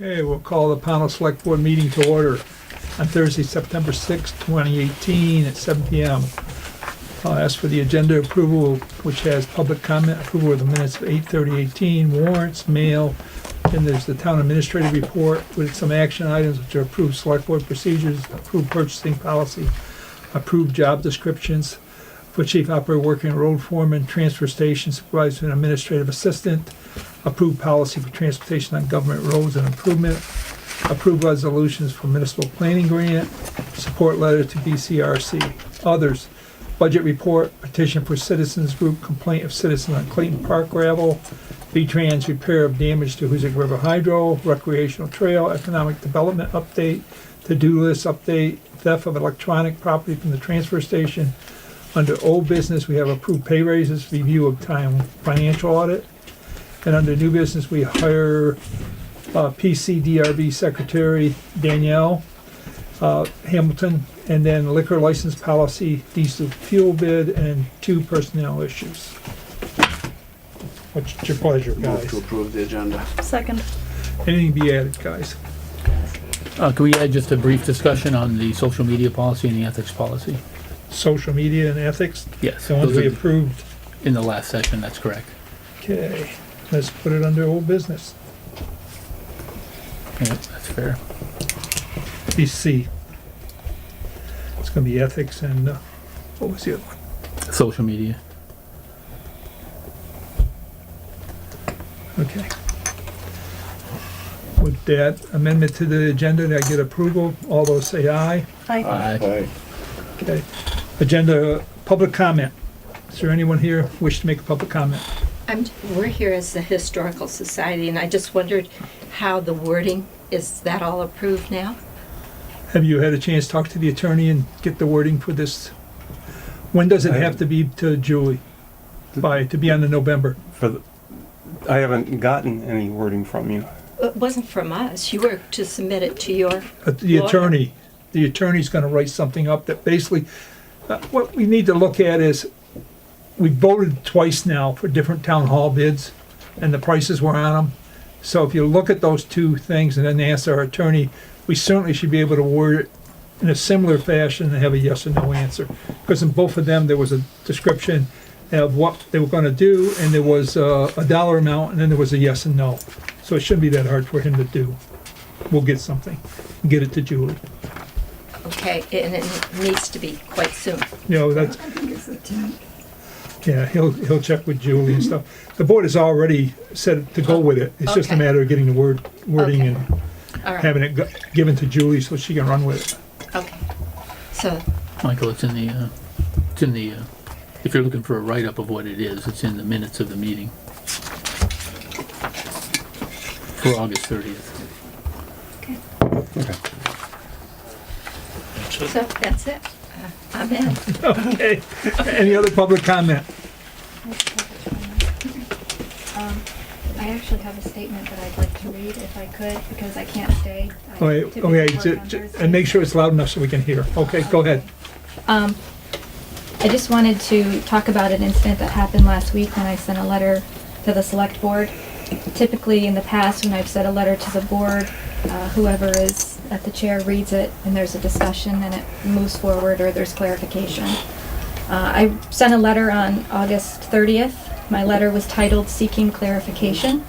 Okay, we'll call the Pownal Select Board meeting to order on Thursday, September 6, 2018 at 7 p.m. I'll ask for the agenda approval, which has public comment, approval of the minutes of 8/30/18, warrants, mail, and there's the town administrative report with some action items which are approved select board procedures, approved purchasing policy, approved job descriptions for chief operator working road foreman, transfer station supervisor and administrative assistant, approved policy for transportation on government roads and improvement, approved resolutions for municipal planning grant, support letter to BCRC. Others, budget report, petition for citizens group, complaint of citizen on Clayton Park gravel, V-Trans repair of damage to Hoosick River Hydro, recreational trail, economic development update, to-do list update, theft of electronic property from the transfer station. Under old business, we have approved pay raises, review of town financial audit. And under new business, we hire PCDRB Secretary Danielle Hamilton, and then liquor license policy, diesel fuel bid, and 2 personnel issues. What's your pleasure, Move guys? to approve the agenda. Second. Anything be added, guys? Can we add just a brief discussion on the social media policy and the ethics policy? Social media and ethics, Yes. the ones those we are approved. in the last session, that's correct. Okay, let's put it under old business. Yeah, that's fair. Be C. It's gonna be ethics and, what was the other one? Social media. Okay. With that amendment to the agenda, did I get approval? All those say aye. Aye. Okay. Agenda, public comment. Is there anyone here wish to make a public comment? We're here as the Historical Society, and I just wondered how the wording, is that all approved now? Have you had a chance to talk to the attorney and get the wording for this? When does it have to be to Julie? To be on the November? I haven't gotten any wording from you. It wasn't from us. You were to submit it to your The lawyer. attorney. The attorney's gonna write something up that basically, what we need to look at is, we voted twice now for different town hall bids, and the prices were on them. So if you look at those 2 things and then ask our attorney, we certainly should be able to word it in a similar fashion and have a yes or no answer. Because in both of them, there was a description of what they were gonna do, and there was a dollar amount, and then there was a yes and no. So it shouldn't be that hard for him to do. We'll get something, and get it to Julie. Okay, and it needs to be quite soon. You know, that's, I think it's the 10th. yeah, he'll check with Julie and stuff. The board has already said to go with it. It's just a Okay. matter of getting the wording Okay. and All right, having it given to Julie so she can run with it. okay. So, Michael, it's in the, if you're looking for a write-up of what it is, it's in the minutes of the meeting. For August 30th. Okay. so that's it. I'm in. Okay. Any other public comment? I actually have a statement that I'd like to read if I could, because I can't stay. I Okay, typically okay, work on Thursdays. and make sure it's loud enough so we can hear. Okay, go ahead. I just wanted to talk about an incident that happened last week when I sent a letter to the select board. Typically, in the past, when I've sent a letter to the board, whoever is at the chair reads it, and there's a discussion, and it moves forward, or there's clarification. I sent a letter on August 30th. My letter was titled "Seeking Clarification."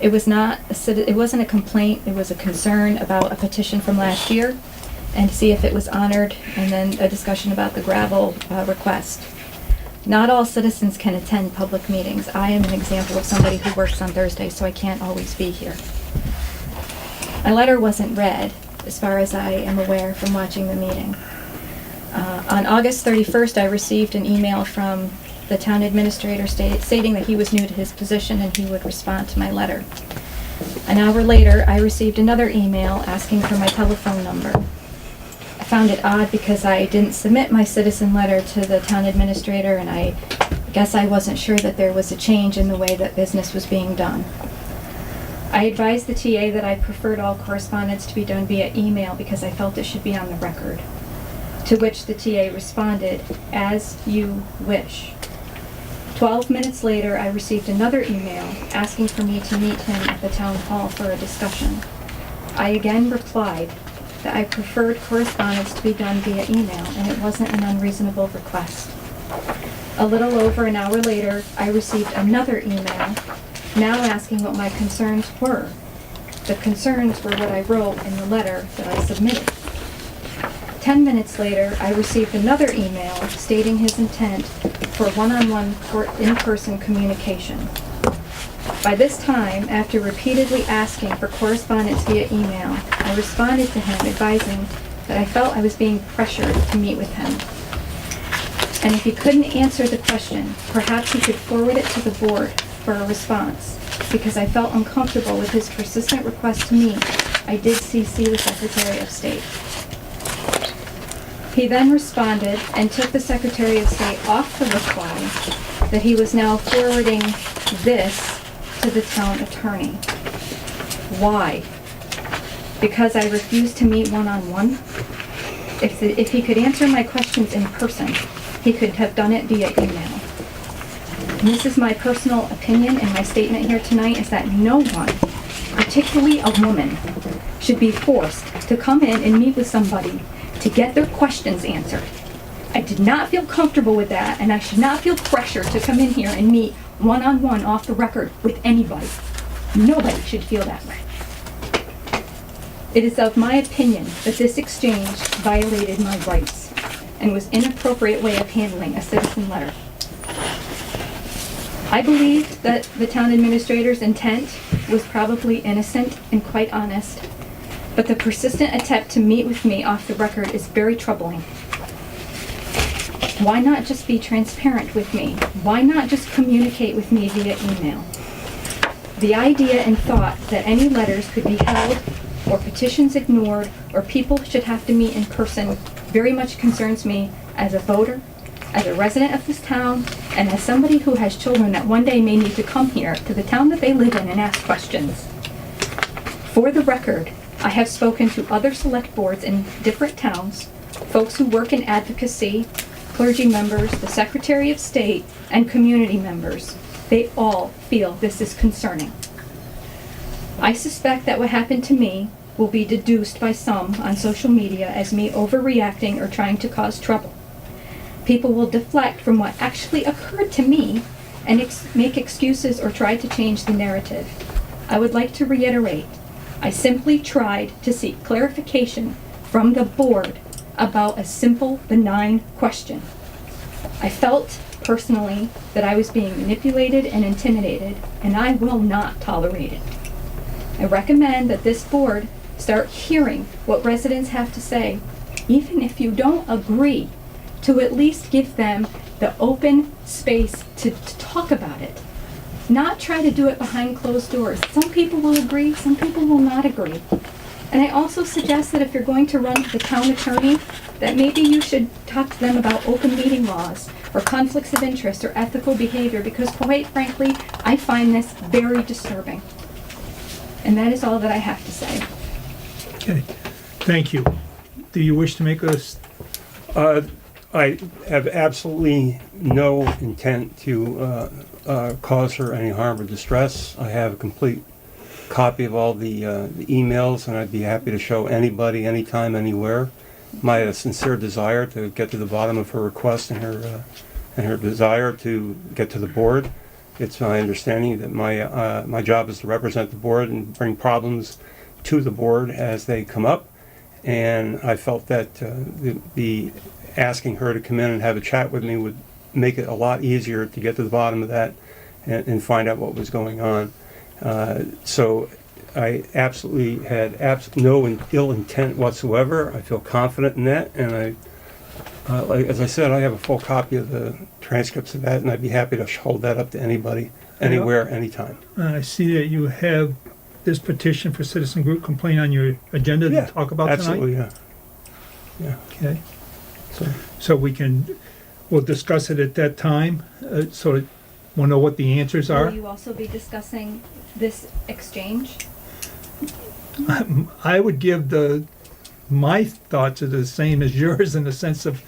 It was it wasn't a complaint, it was a concern about a petition from last year, and to see if it was honored, and then a discussion about the gravel request. Not all citizens can attend public meetings. I am an example of somebody who works on Thursdays, so I can't always be here. My letter wasn't read, as far as I am aware from watching the meeting. On August 31st, I received an email from the town administrator stating that he was new to his position and he would respond to my letter. An hour later, I received another email asking for my telephone number. I found it odd because I didn't submit my citizen letter to the town administrator, and I guess I wasn't sure that there was a change in the way that business was being done. I advised the TA that I preferred all correspondence to be done via email because I felt it should be on the record. To which the TA responded, "As you wish." 12 minutes later, I received another email asking for me to meet him at the town hall for a discussion. I again replied that I preferred correspondence to be done via email, and it wasn't an unreasonable request. A little over an hour later, I received another email, now asking what my concerns were. The concerns were what I wrote in the letter that I submitted. 10 minutes later, I received another email stating his intent for one-on-one in-person communication. By this time, after repeatedly asking for correspondence via email, I responded to him advising that I felt I was being pressured to meet with him. And if he couldn't answer the question, perhaps he could forward it to the board for a response. Because I felt uncomfortable with his persistent request to meet, I did CC the Secretary of State. He then responded and took the Secretary of State off the reply that he was now forwarding this to the town attorney. Why? Because I refused to meet one-on-one? If he could answer my questions in person, he could have done it via email. And this is my personal opinion, and my statement here tonight is that no one, particularly a woman, should be forced to come in and meet with somebody to get their questions answered. I did not feel comfortable with that, and I should not feel pressured to come in here and meet one-on-one off the record with anybody. Nobody should feel that way. It is of my opinion that this exchange violated my rights and was an inappropriate way of handling a citizen letter. I believe that the town administrator's intent was probably innocent and quite honest, but the persistent attempt to meet with me off the record is very troubling. Why not just be transparent with me? Why not just communicate with me via email? The idea and thought that any letters could be held or petitions ignored or people should have to meet in person very much concerns me as a voter, as a resident of this town, and as somebody who has children that one day may need to come here to the town that they live in and ask questions. For the record, I have spoken to other select boards in different towns, folks who work in advocacy, clergy members, the Secretary of State, and community members. They all feel this is concerning. I suspect that what happened to me will be deduced by some on social media as me overreacting or trying to cause trouble. People will deflect from what actually occurred to me and make excuses or try to change the narrative. I would like to reiterate, I simply tried to seek clarification from the board about a simple, benign question. I felt personally that I was being manipulated and intimidated, and I will not tolerate it. I recommend that this board start hearing what residents have to say, even if you don't agree, to at least give them the open space to talk about it. Not try to do it behind closed doors. Some people will agree, some people will not agree. And I also suggest that if you're going to run to the town attorney, that maybe you should talk to them about open meeting laws or conflicts of interest or ethical behavior, because quite frankly, I find this very disturbing. And that is all that I have to say. Okay, thank you. Do you wish to make us, I have absolutely no intent to cause her any harm or distress. I have a complete copy of all the emails, and I'd be happy to show anybody, anytime, anywhere, my sincere desire to get to the bottom of her request and her desire to get to the board. It's my understanding that my job is to represent the board and bring problems to the board as they come up, and I felt that the asking her to come in and have a chat with me would make it a lot easier to get to the bottom of that and find out what was going on. So I absolutely had no ill intent whatsoever. I feel confident in that, and as I said, I have a full copy of the transcripts of that, and I'd be happy to hold that up to anybody, anywhere, anytime. I see that you have this petition for citizen group complaint on your agenda Yeah, to talk about tonight? Absolutely, yeah. Yeah. Okay, So, we'll discuss it at that time, so we'll know what the answers Will are. you also be discussing this exchange? I would give my thoughts are the same as yours in the sense of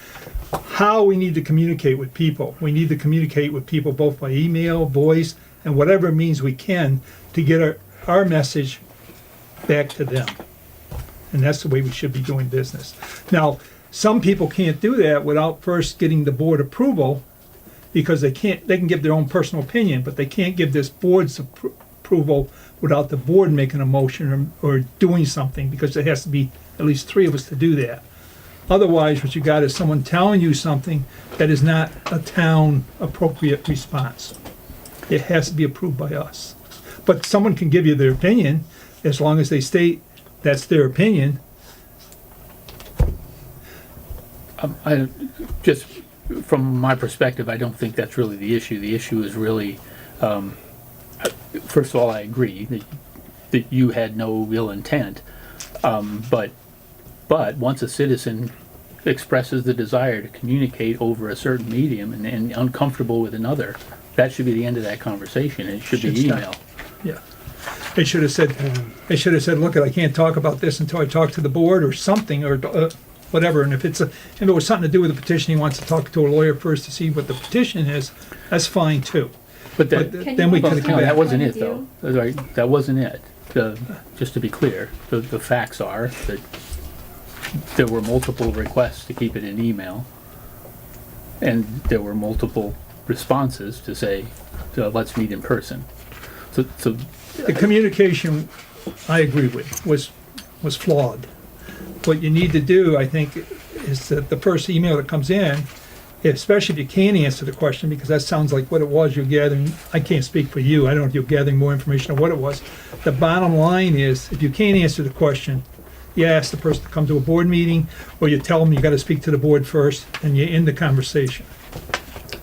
how we need to communicate with people. We need to communicate with people both by email, voice, and whatever means we can to get our message back to them. and that's the way we should be doing business. Now, some people can't do that without first getting the board approval, because they can give their own personal opinion, but they can't give this board's approval without the board making a motion or doing something, because there has to be at least 3 of us to do that. Otherwise, what you got is someone telling you something that is not a town appropriate response. It has to be approved by us. But someone can give you their opinion, as long as they state that's their opinion. I just, from my perspective, I don't think that's really the issue. The issue is really, first of all, I agree that you had no ill intent, but once a citizen expresses the desire to communicate over a certain medium and uncomfortable with another, that should be the end of that conversation. It should be Should email. stop. Yeah. They should have said, look, I can't talk about this until I talk to the board or something, or whatever. And if it was something to do with the petition, he wants to talk to a lawyer first to see what the petition is, that's fine too. But But that, then we Can could you have come that back. wasn't it though. Right, that wasn't it. Just to be clear, the facts are that there were multiple requests to keep it in email, and there were multiple responses to say, let's meet in person. So The communication, I agree with, was flawed. What you need to do, I think, is that the first email that comes in, especially if you can't answer the question, because that sounds like what it was you're gathering. I can't speak for you. I don't know if you're gathering more information on what it was. The bottom line is, if you can't answer the question, you ask the person to come to a board meeting, or you tell them you gotta speak to the board first, and you end the conversation.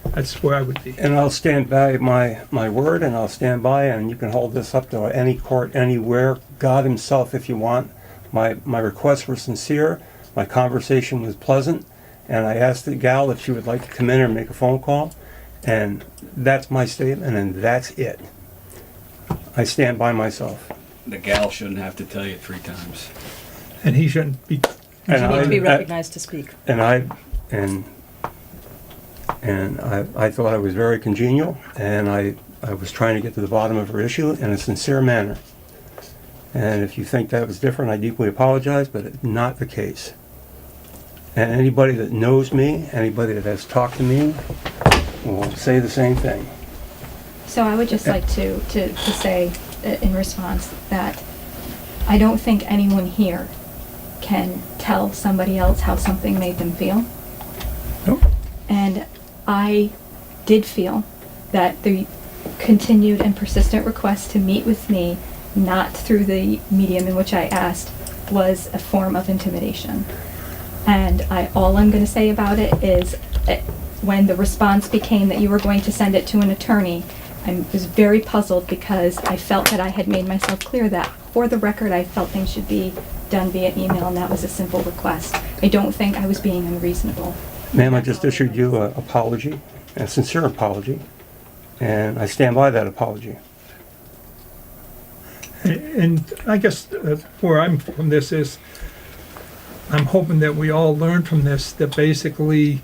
That's where I would be. And I'll stand by my word, and I'll stand by, and you can hold this up to any court, anywhere, God himself if you want. My requests were sincere, my conversation was pleasant, and I asked the gal if she would like to come in and make a phone call, and that's my statement, and that's it. I stand by myself. The gal shouldn't have to tell you 3 times. And he shouldn't be, And You need to be I- recognized to speak. And I thought I was very congenial, and I was trying to get to the bottom of her issue in a sincere manner. And if you think that was different, I deeply apologize, but it's not the case. And anybody that knows me, anybody that has talked to me, will say the same thing. So I would just like to say in response that I don't think anyone here can tell somebody else how something made them feel. Nope. And I did feel that the continued and persistent request to meet with me, not through the medium in which I asked, was a form of intimidation. And all I'm going to say about it is, when the response became that you were going to send it to an attorney, I was very puzzled, because I felt that I had made myself clear that, for the record, I felt things should be done via email, and that was a simple request. I don't think I was being unreasonable. Ma'am, I just issued you an apology, a sincere apology, and I stand by that apology. and I guess where I'm from this is, I'm hoping that we all learn from this, that basically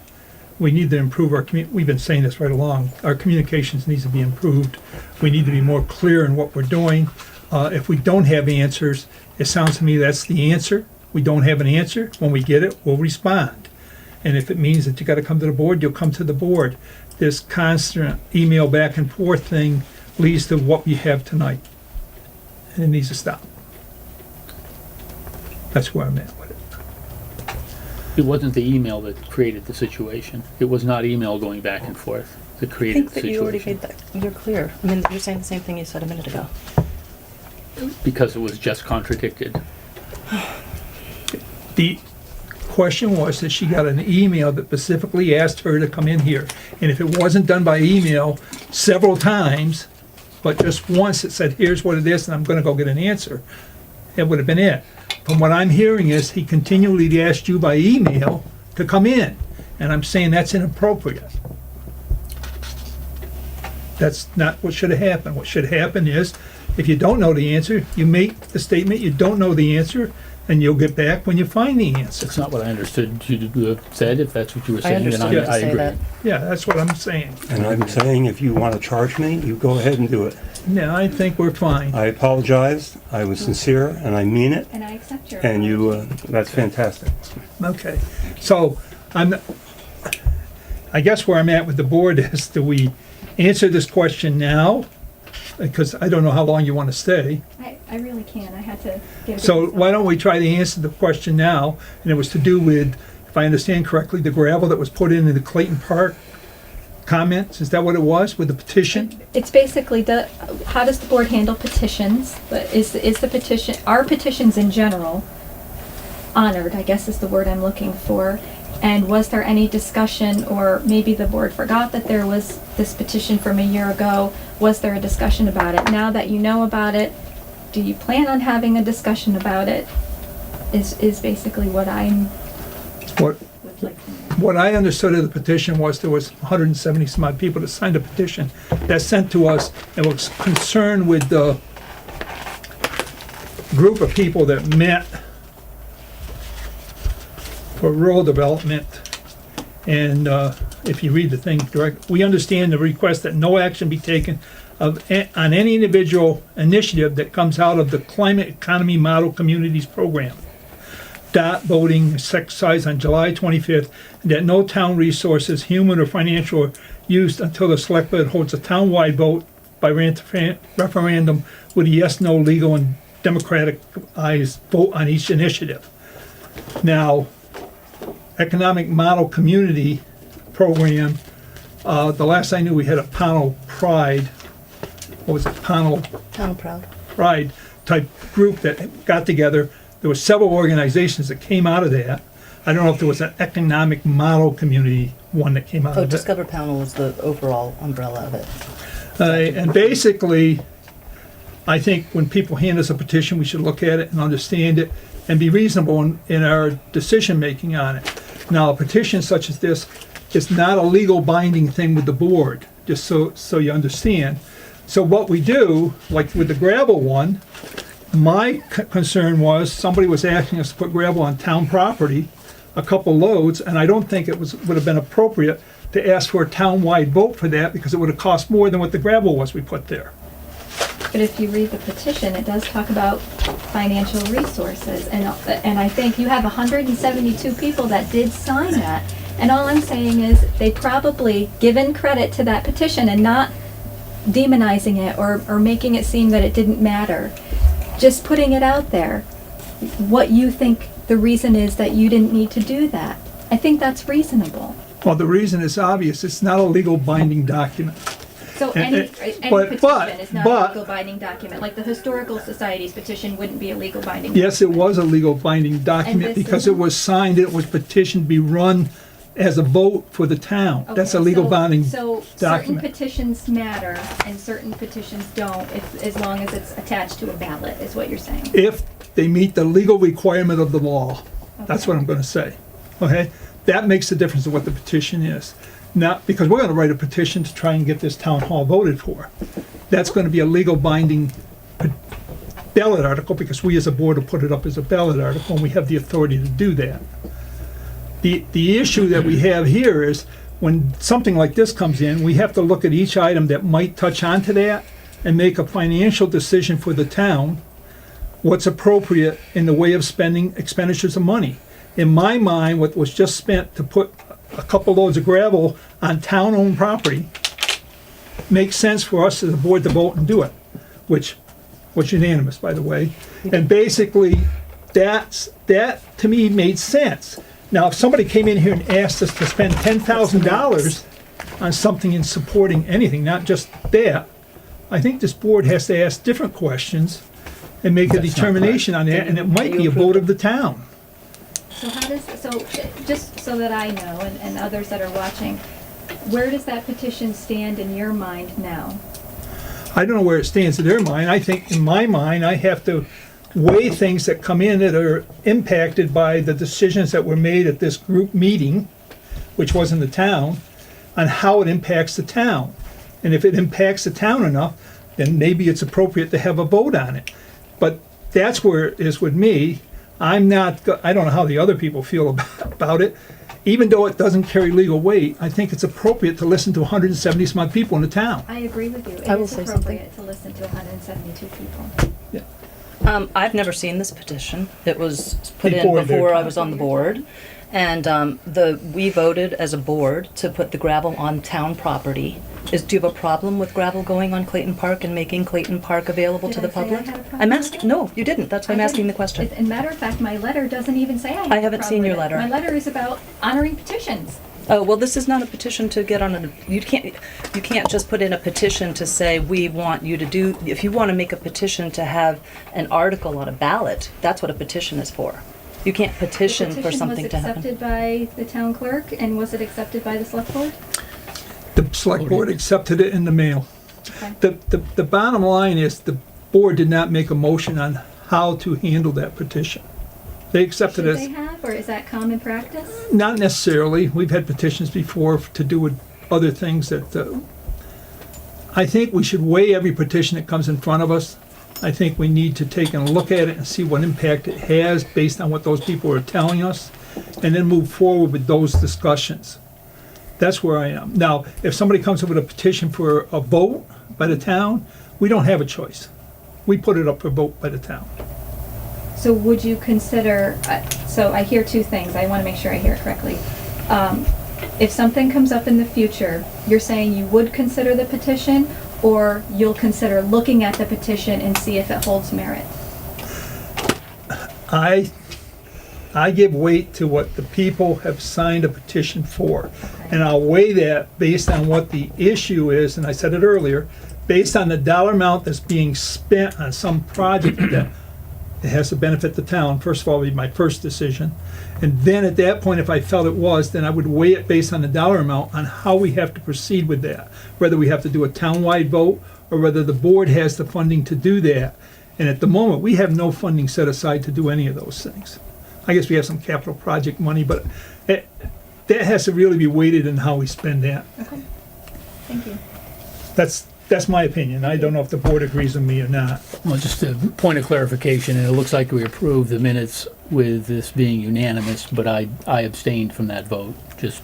we need to improve our we've been saying this right along, our communications needs to be improved. We need to be more clear in what we're doing. If we don't have answers, it sounds to me that's the answer. We don't have an answer. When we get it, we'll respond. And if it means that you gotta come to the board, you'll come to the board. This constant email back and forth thing leads to what we have tonight. And it needs to stop. That's where I'm at with it. it wasn't the email that created the situation. It was not email going back and forth that I created think the that you already made situation. that, you're clear. I mean, you're saying the same thing you said a minute ago. Because it was just contradicted. The question was that she got an email that specifically asked her to come in here. And if it wasn't done by email several times, but just once it said, here's what it is, and I'm gonna go get an answer, it would have been it. From what I'm hearing is he continually asked you by email to come in. And I'm saying that's inappropriate. That's not what should have happened. What should happen is, if you don't know the answer, you make the statement, you don't know the answer, and you'll get back when you find the answer. It's not what I understood you to have said. If that's what you were I saying, then understood you to I say agree. that. Yeah, that's what I'm saying. And I'm saying, if you want to charge me, you go ahead and do it. Yeah, I think we're fine. I apologize, I was sincere, and I mean it, And I accept your and you, apology. that's fantastic. Okay, so I guess where I'm at with the board is, do we answer this question now? Because I don't know how long you want to stay. I really can. I had to give. So why don't we try to answer the question now? And it was to do with, if I understand correctly, the gravel that was put in the Clayton Park comments? Is that what it was with the petition? It's basically how does the board handle petitions? But is the petition, are petitions in general honored, I guess is the word I'm looking for? And was there any discussion, or maybe the board forgot that there was this petition from a year ago? Was there a discussion about it? Now that you know about it, do you plan on having a discussion about it? Is basically what I'm What, would like to know. what I understood of the petition was there was 170 some odd people that signed a petition that sent to us and was concerned with the group of people that met for rural development. And if you read the thing direct, we understand the request that no action be taken on any individual initiative that comes out of the Climate Economy Model Communities Program. Voting is exercised on July 25th, and that no town resources, human or financial, are used until the select board holds a town-wide vote by referendum with a yes, no, legal, and democratized vote on each initiative. Now, Economic Model Community Program, the last I knew, we had a Pownal Pride, what was it, Pownal Town proud. Pride type group that got together. There were several organizations that came out of that. I don't know if there was an economic model community one that came out Oh, of it. Discover Pownal was the overall umbrella of it. And basically, I think when people hand us a petition, we should look at it and understand it and be reasonable in our decision-making on it. Now, a petition such as this is not a legal binding thing with the board, just so you understand. So what we do, like with the gravel one, my concern was somebody was asking us to put gravel on town property, a couple loads, and I don't think it would have been appropriate to ask for a town-wide vote for that, because it would have cost more than what the gravel was we put there. But if you read the petition, it does talk about financial resources, and I think you have 172 people that did sign that. And all I'm saying is, they probably given credit to that petition and not demonizing it or making it seem that it didn't matter. Just putting it out there, what you think the reason is that you didn't need to do that. I think that's reasonable. Well, the reason is obvious, it's not a legal binding document. So And- any but- petition is not but- a legal binding document, like the Historical Society's petition wouldn't be a legal binding. Yes, it document. was a legal binding document this because it isn't? was signed, it was petitioned to be run as a vote for the town. That's a Okay, legal so- binding So certain document. petitions matter and certain petitions don't, as long as it's attached to a ballot, is what you're saying. If they meet the legal requirement of the law. That's what I'm gonna say, okay? That makes the difference of what the petition is. Not, because we're gonna write a petition to try and get this town hall voted for. That's gonna be a legal binding ballot article, because we as a board will put it up as a ballot article, and we have the authority to do that. The issue that we have here is, when something like this comes in, we have to look at each item that might touch onto that and make a financial decision for the town, what's appropriate in the way of spending expenditures of money. In my mind, what was just spent to put a couple loads of gravel on town-owned property makes sense for us as a board to vote and do it, which was unanimous, by the way. And basically, that to me made sense. Now, if somebody came in here and asked us to spend $10,000 on something in supporting anything, not just that, I think this board has to ask different questions and make a That's not determination on that, and it might be a vote of the town. So how does, just so that I know and others that are watching, where does that petition stand in your mind now? I don't know where it stands in their mind. I think, in my mind, I have to weigh things that come in that are impacted by the decisions that were made at this group meeting, which was in the town, on how it impacts the town. And if it impacts the town enough, then maybe it's appropriate to have a vote on it. But that's where it is with me. I don't know how the other people feel about it. Even though it doesn't carry legal weight, I think it's appropriate to listen to 170 some odd people in the town. I agree with you. It I will is say something. appropriate to listen to 172 people. I've never seen this petition. It was put Before in their before I time. was on the board. And we voted as a board to put the gravel on town property. Do you have a problem with gravel going on Clayton Park and making Clayton Park available to Did the I say I public? had a problem I'm with asking, that? no, you didn't. That's why I'm I asking the didn't. question. As a matter of fact, my letter doesn't even say I have I a haven't problem seen with your it. letter. My letter is about honoring petitions. Oh, well, this is not a petition to get on you can't just put in a petition to say, we want you to do, if you want to make a petition to have an article on a ballot, that's what a petition is for. You can't petition for something to happen. The petition was accepted by the town clerk, and was it accepted by the select board? The select board accepted it in the mail. Okay. The bottom line is the board did not make a motion on how to handle that petition. They accepted Should it they as, have, or is that common practice? not necessarily. We've had petitions before to do with other things that, I think we should weigh every petition that comes in front of us. I think we need to take a look at it and see what impact it has based on what those people are telling us, and then move forward with those discussions. That's where I am. Now, if somebody comes up with a petition for a vote by the town, we don't have a choice. We put it up for vote by the town. So would you consider, so I hear two things, I want to make sure I hear it correctly. If something comes up in the future, you're saying you would consider the petition, or you'll consider looking at the petition and see if it holds merit? I give weight to what the people have signed a petition for. And I'll weigh that based on what the issue is, and I said it earlier, based on the dollar amount that's being spent on some project that it has to benefit the town. First of all, would be my first decision. And then at that point, if I felt it was, then I would weigh it based on the dollar amount on how we have to proceed with that. Whether we have to do a townwide vote, or whether the board has the funding to do that. And at the moment, we have no funding set aside to do any of those things. I guess we have some capital project money, but that has to really be weighted in how we spend that. Okay, thank you. That's my opinion. I don't know if the board agrees with me or not. Well, just a point of clarification, and it looks like we approved the minutes with this being unanimous, but I abstained from that vote, just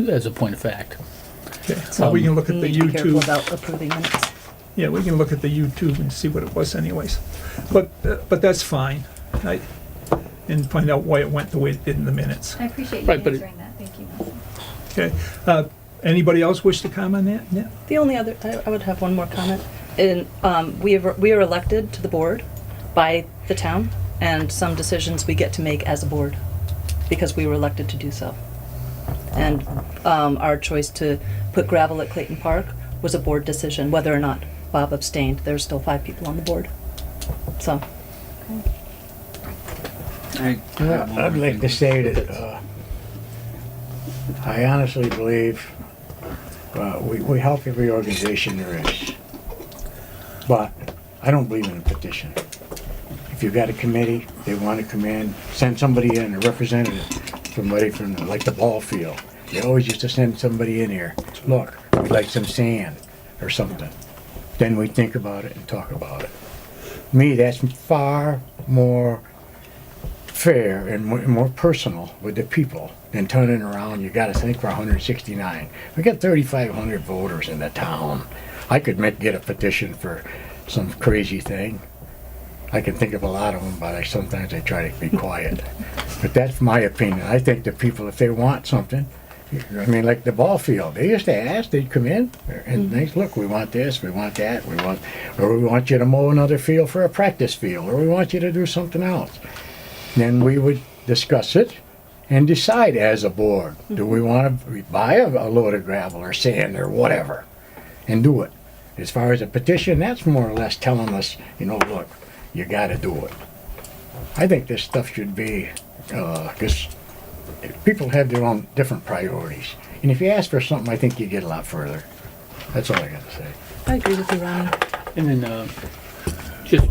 as a point of fact. Okay, so we can look at the Need to be careful YouTube. about approving minutes. Yeah, we can look at the YouTube and see what it was anyways. But that's fine. And find out why it went the way it did in the minutes. I appreciate you Right, but answering that, thank you. Okay. Anybody else wish to comment on that? Yeah. The only other, I would have one more comment. We are elected to the board by the town, and some decisions we get to make as a board because we were elected to do so. And our choice to put gravel at Clayton Park was a board decision, whether or not Bob abstained. There's still 5 people on the board. So, I'd like to say that I honestly believe we help every organization there is. But I don't believe in a petition. If you've got a committee, they want to come in, send somebody in, a representative, somebody from like the ball field. They always used to send somebody in here. Look, we'd like some sand or something. Then we think about it and talk about it. Me, that's far more fair and more personal with the people than turning around. You got to think for 169. We got 3,500 voters in the town. I could get a petition for some crazy thing. I can think of a lot of them, but sometimes I try to be quiet. But that's my opinion. I think the people, if they want something, I mean, like the ball field, they used to ask, they'd come in and they look, we want this, we want that, or we want you to mow another field for a practice field, or we want you to do something else. Then we would discuss it and decide as a board, do we want to buy a load of gravel or sand or whatever and do it. As far as a petition, that's more or less telling us, look, you got to do it. I think this stuff should be, because people have their own different priorities. And if you ask for something, I think you get a lot further. That's all I got to say. I agree with you, Ronnie. And then, just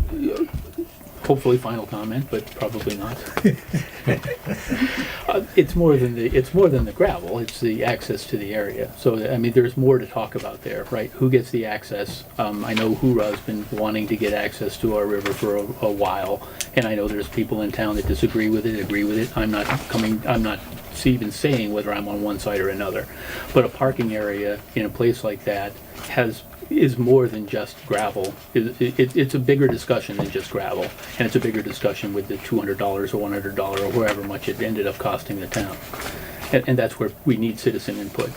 hopefully final comment, but probably not. It's more than the gravel, it's the access to the area. So, I mean, there's more to talk about there, right? Who gets the access? I know Hoorah's been wanting to get access to our river for a while, and I know there's people in town that disagree with it, agree with it. I'm not even saying whether I'm on one side or another. But a parking area in a place like that is more than just gravel. It's a bigger discussion than just gravel, and it's a bigger discussion with the $200 or $100 or whoever much it ended up costing the town. And that's where we need citizen input.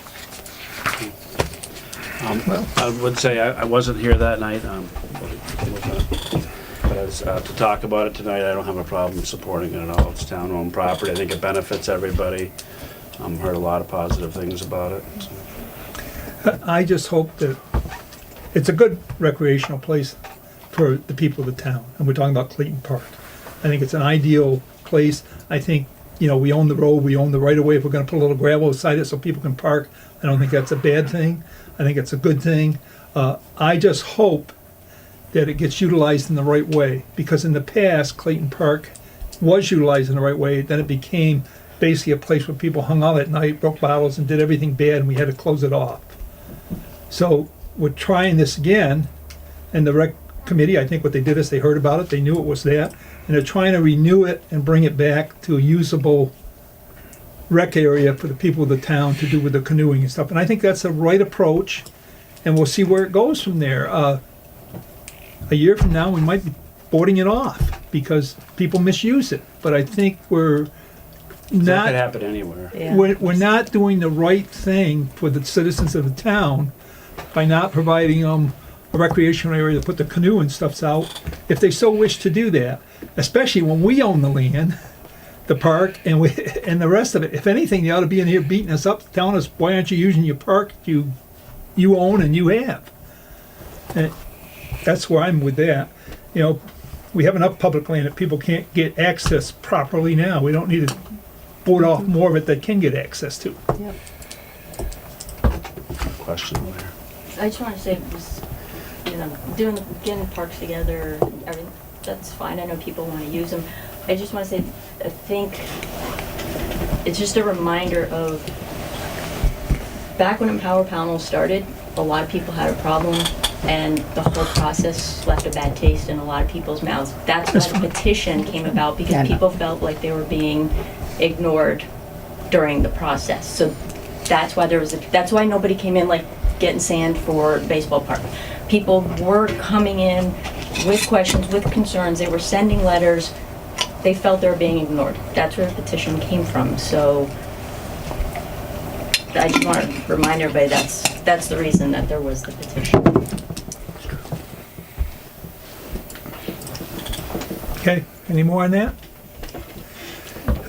I would say I wasn't here that night, but as, to talk about it tonight, I don't have a problem supporting it at all. It's town-owned property. I think it benefits everybody. Heard a lot of positive things about it. So. I just hope that it's a good recreational place for the people of the town, and we're talking about Clayton Park. I think it's an ideal place. I think, we own the road, we own the right-of-way. If we're gonna put a little gravel beside it so people can park, I don't think that's a bad thing. I think it's a good thing. I just hope that it gets utilized in the right way, because in the past, Clayton Park was utilized in the right way, then it became basically a place where people hung out at night, broke bottles, and did everything bad, and we had to close it off. So we're trying this again, and the rec committee, I think what they did is they heard about it, they knew it was that, and they're trying to renew it and bring it back to a usable rec area for the people of the town to do with the canoeing and stuff. And I think that's the right approach, and we'll see where it goes from there. A year from now, we might be boarding it off because people misuse it. But I think we're That could not, happen anywhere. Yeah. we're not doing the right thing for the citizens of the town by not providing them a recreational area to put the canoe and stuffs out, if they so wish to do that, especially when we own the land, the park, and the rest of it. If anything, they ought to be in here beating us up, telling us, why aren't you using your park you own and you have? And that's where I'm with that. We have enough public land that people can't get access properly now. We don't need to board off more of it that can get access to. Yep. Question there. I just want to say, getting parks together, everything, that's fine. I know people want to use them. I just want to say, I think it's just a reminder of back when Empower Pownal started, a lot of people had a problem, and the whole process left a bad taste in a lot of people's mouths. That's why the petition came about, because people felt like they were being ignored during the process. So that's why that's why nobody came in like getting sand for the baseball park. People were coming in with questions, with concerns. They were sending letters. They felt they were being ignored. That's where the petition came from. So I just want to remind everybody that's the reason that there was the petition. Okay, any more on that?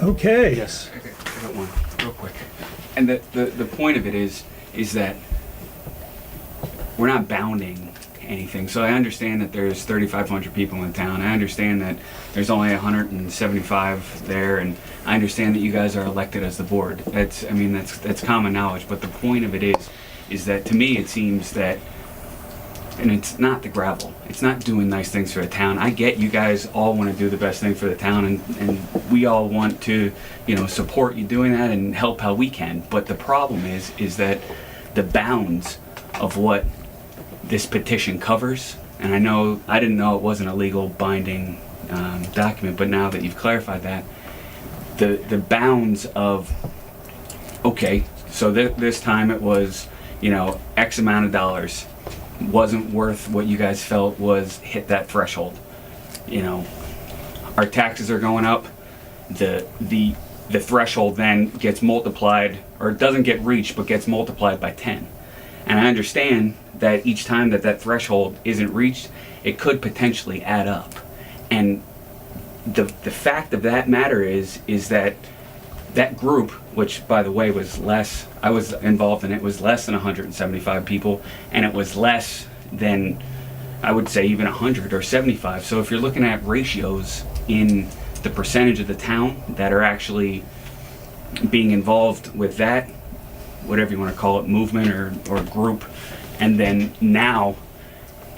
Okay. Yes, I got one, real quick. And the point of it is that we're not bounding anything. So I understand that there's 3,500 people in town. I understand that there's only 175 there, and I understand that you guys are elected as the board. That's common knowledge. But the point of it is that to me it seems that, and it's not the gravel. It's not doing nice things for the town. I get you guys all want to do the best thing for the town, and we all want to, support you doing that and help how we can. But the problem is that the bounds of what this petition covers, and I didn't know it wasn't a legal binding document, but now that you've clarified that, the bounds of, okay, so this time it was, X amount of dollars wasn't worth what you guys felt was hit that threshold. Our taxes are going up, the threshold then gets multiplied, or it doesn't get reached but gets multiplied by 10. And I understand that each time that threshold isn't reached, it could potentially add up. And the fact of that matter is that group, which by the way was less, I was involved in it, was less than 175 people, and it was less than, I would say, even 100 or 75. So if you're looking at ratios in the percentage of the town that are actually being involved with that, whatever you want to call it, movement or group, and then now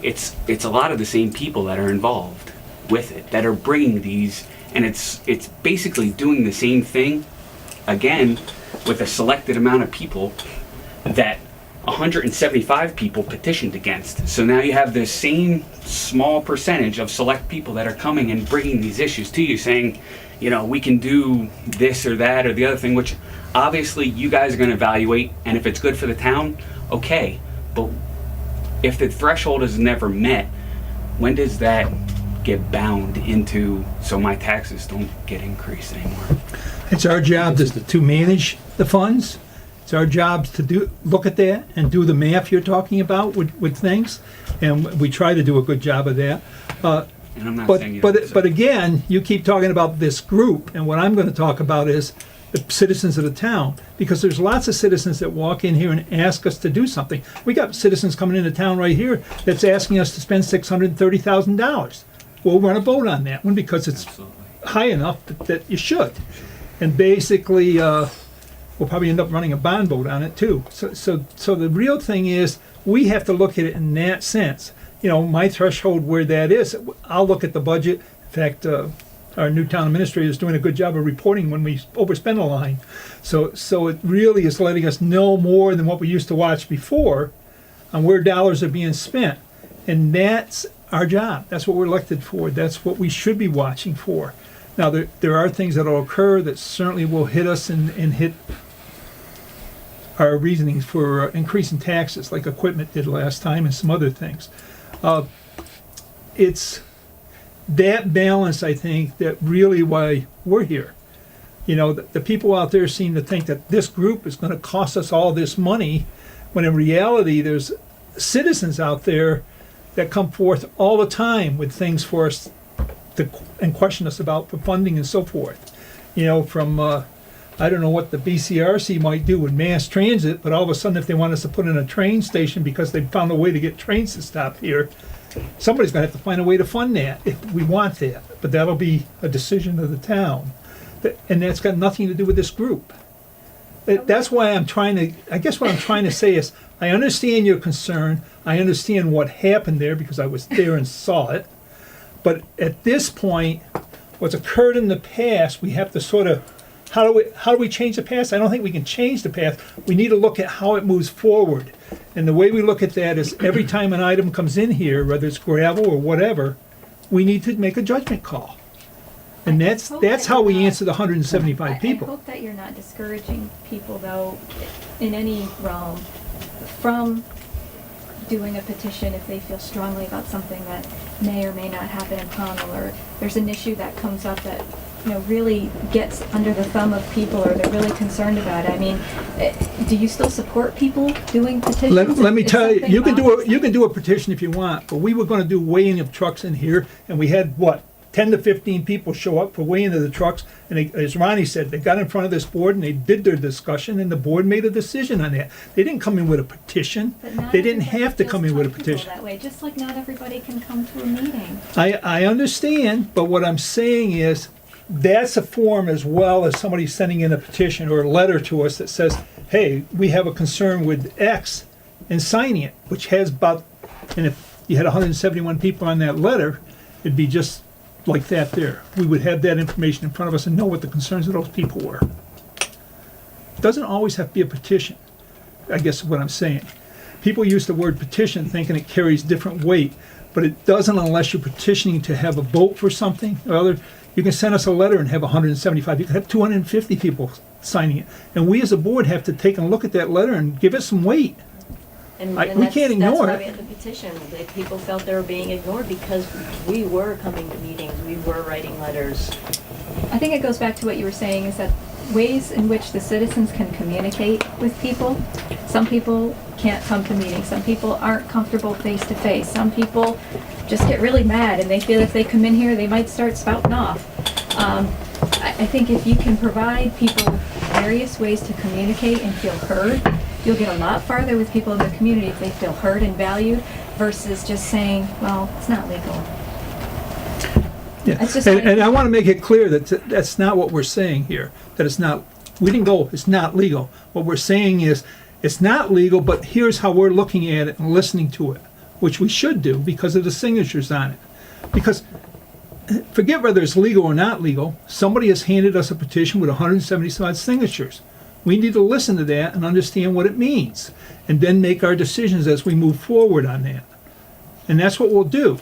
it's a lot of the same people that are involved. with it that are bringing these, and it's basically doing the same thing again with a selected amount of people that 175 people petitioned against. So now you have this same small percentage of select people that are coming and bringing these issues to you, saying, you know, we can do this or that or the other thing, which obviously you guys are going to evaluate, and if it's good for the town, okay. But if the threshold is never met, when does that get bound into so my taxes don't get increased anymore? It's our job to manage the funds. It's our job to look at that and do the math you're talking about with things, and we try to do a good job of that. And I'm not saying you But don't, so- again, you keep talking about this group, and what I'm going to talk about is the citizens of the town, because there's lots of citizens that walk in here and ask us to do something. We got citizens coming into town right here that's asking us to spend $630,000. We'll run a vote on that one because it's Absolutely. high enough that you should. And basically, we'll probably end up running a bond vote on it too. So the real thing is, we have to look at it in that sense. You know, my threshold where that is, I'll look at the budget. In fact, our new town administrator is doing a good job of reporting when we overspend a line. So it really is letting us know more than what we used to watch before on where dollars are being spent. And that's our job. That's what we're elected for. That's what we should be watching for. Now, there are things that will occur that certainly will hit us and hit our reasonings for increasing taxes, like equipment did last time and some other things. It's that balance, I think, that really why we're here. You know, the people out there seem to think that this group is going to cost us all this money, when in reality there's citizens out there that come forth all the time with things for us and question us about for funding and so forth. You know, from I don't know what the BCRC might do with mass transit, but all of a sudden if they want us to put in a train station because they found a way to get trains to stop here, somebody's going to have to find a way to fund that if we want that. But that'll be a decision of the town. And that's got nothing to do with this group. That's why I guess what I'm trying to say is, I understand your concern. I understand what happened there because I was there and saw it. But at this point, what's occurred in the past, we have to sort of, how do we change the past? I don't think we can change the past. We need to look at how it moves forward. And the way we look at that is, every time an item comes in here, whether it's gravel or whatever, we need to make a judgment call. And that's how we answer the 175 people. I hope that you're not discouraging people, though, in any realm, from doing a petition if they feel strongly about something that may or may not happen in Pownal, or there's an issue that comes up that, you know, really gets under the thumb of people, or they're really concerned about it. I mean, do you still support people doing petitions? Let me If tell you, something you can do a petition if you want, but we were going to do weighing of trucks in here, and we had 10 to 15 people show up for weighing of the trucks, and they, as Ronnie said, they got in front of this board and they did their discussion, and the board made a decision on that. They didn't come in with a petition. But not They didn't everybody have to feels come in with a comfortable petition. that way, just like not everybody can come to a meeting. I understand, but what I'm saying is, that's a form as well as somebody sending in a petition or a letter to us that says, hey, we have a concern with X, and signing it, which has about, and if you had 171 people on that letter, it'd be just like that there. We would have that information in front of us and know what the concerns of those people were. It doesn't always have to be a petition, I guess is what I'm saying. People use the word petition thinking it carries different weight, but it doesn't unless you're petitioning to have a vote for something or other. You can send us a letter and have 175. You can have 250 people signing it. And we as a board have to take a look at that letter and give it some weight. And we that's- can't ignore That's why it. we had the petition, that people felt they were being ignored because we were coming to meetings, we were writing letters. I think it goes back to what you were saying, is that ways in which the citizens can communicate with people. Some people can't come to meetings. Some people aren't comfortable face to face. Some people just get really mad and they feel if they come in here, they might start spouting off. I think if you can provide people various ways to communicate and feel heard, you'll get a lot farther with people in the community if they feel heard and valued versus just saying, well, it's not legal. Yeah, That's just and I want to make it clear that that's not what we're saying here, that it's not, we didn't go, it's not legal. What we're saying is, it's not legal, but here's how we're looking at it and listening to it, which we should do because of the signatures on it. Because forget whether it's legal or not legal, somebody has handed us a petition with 175 signatures. We need to listen to that and understand what it means, and then make our decisions as we move forward on that. And that's what we'll do.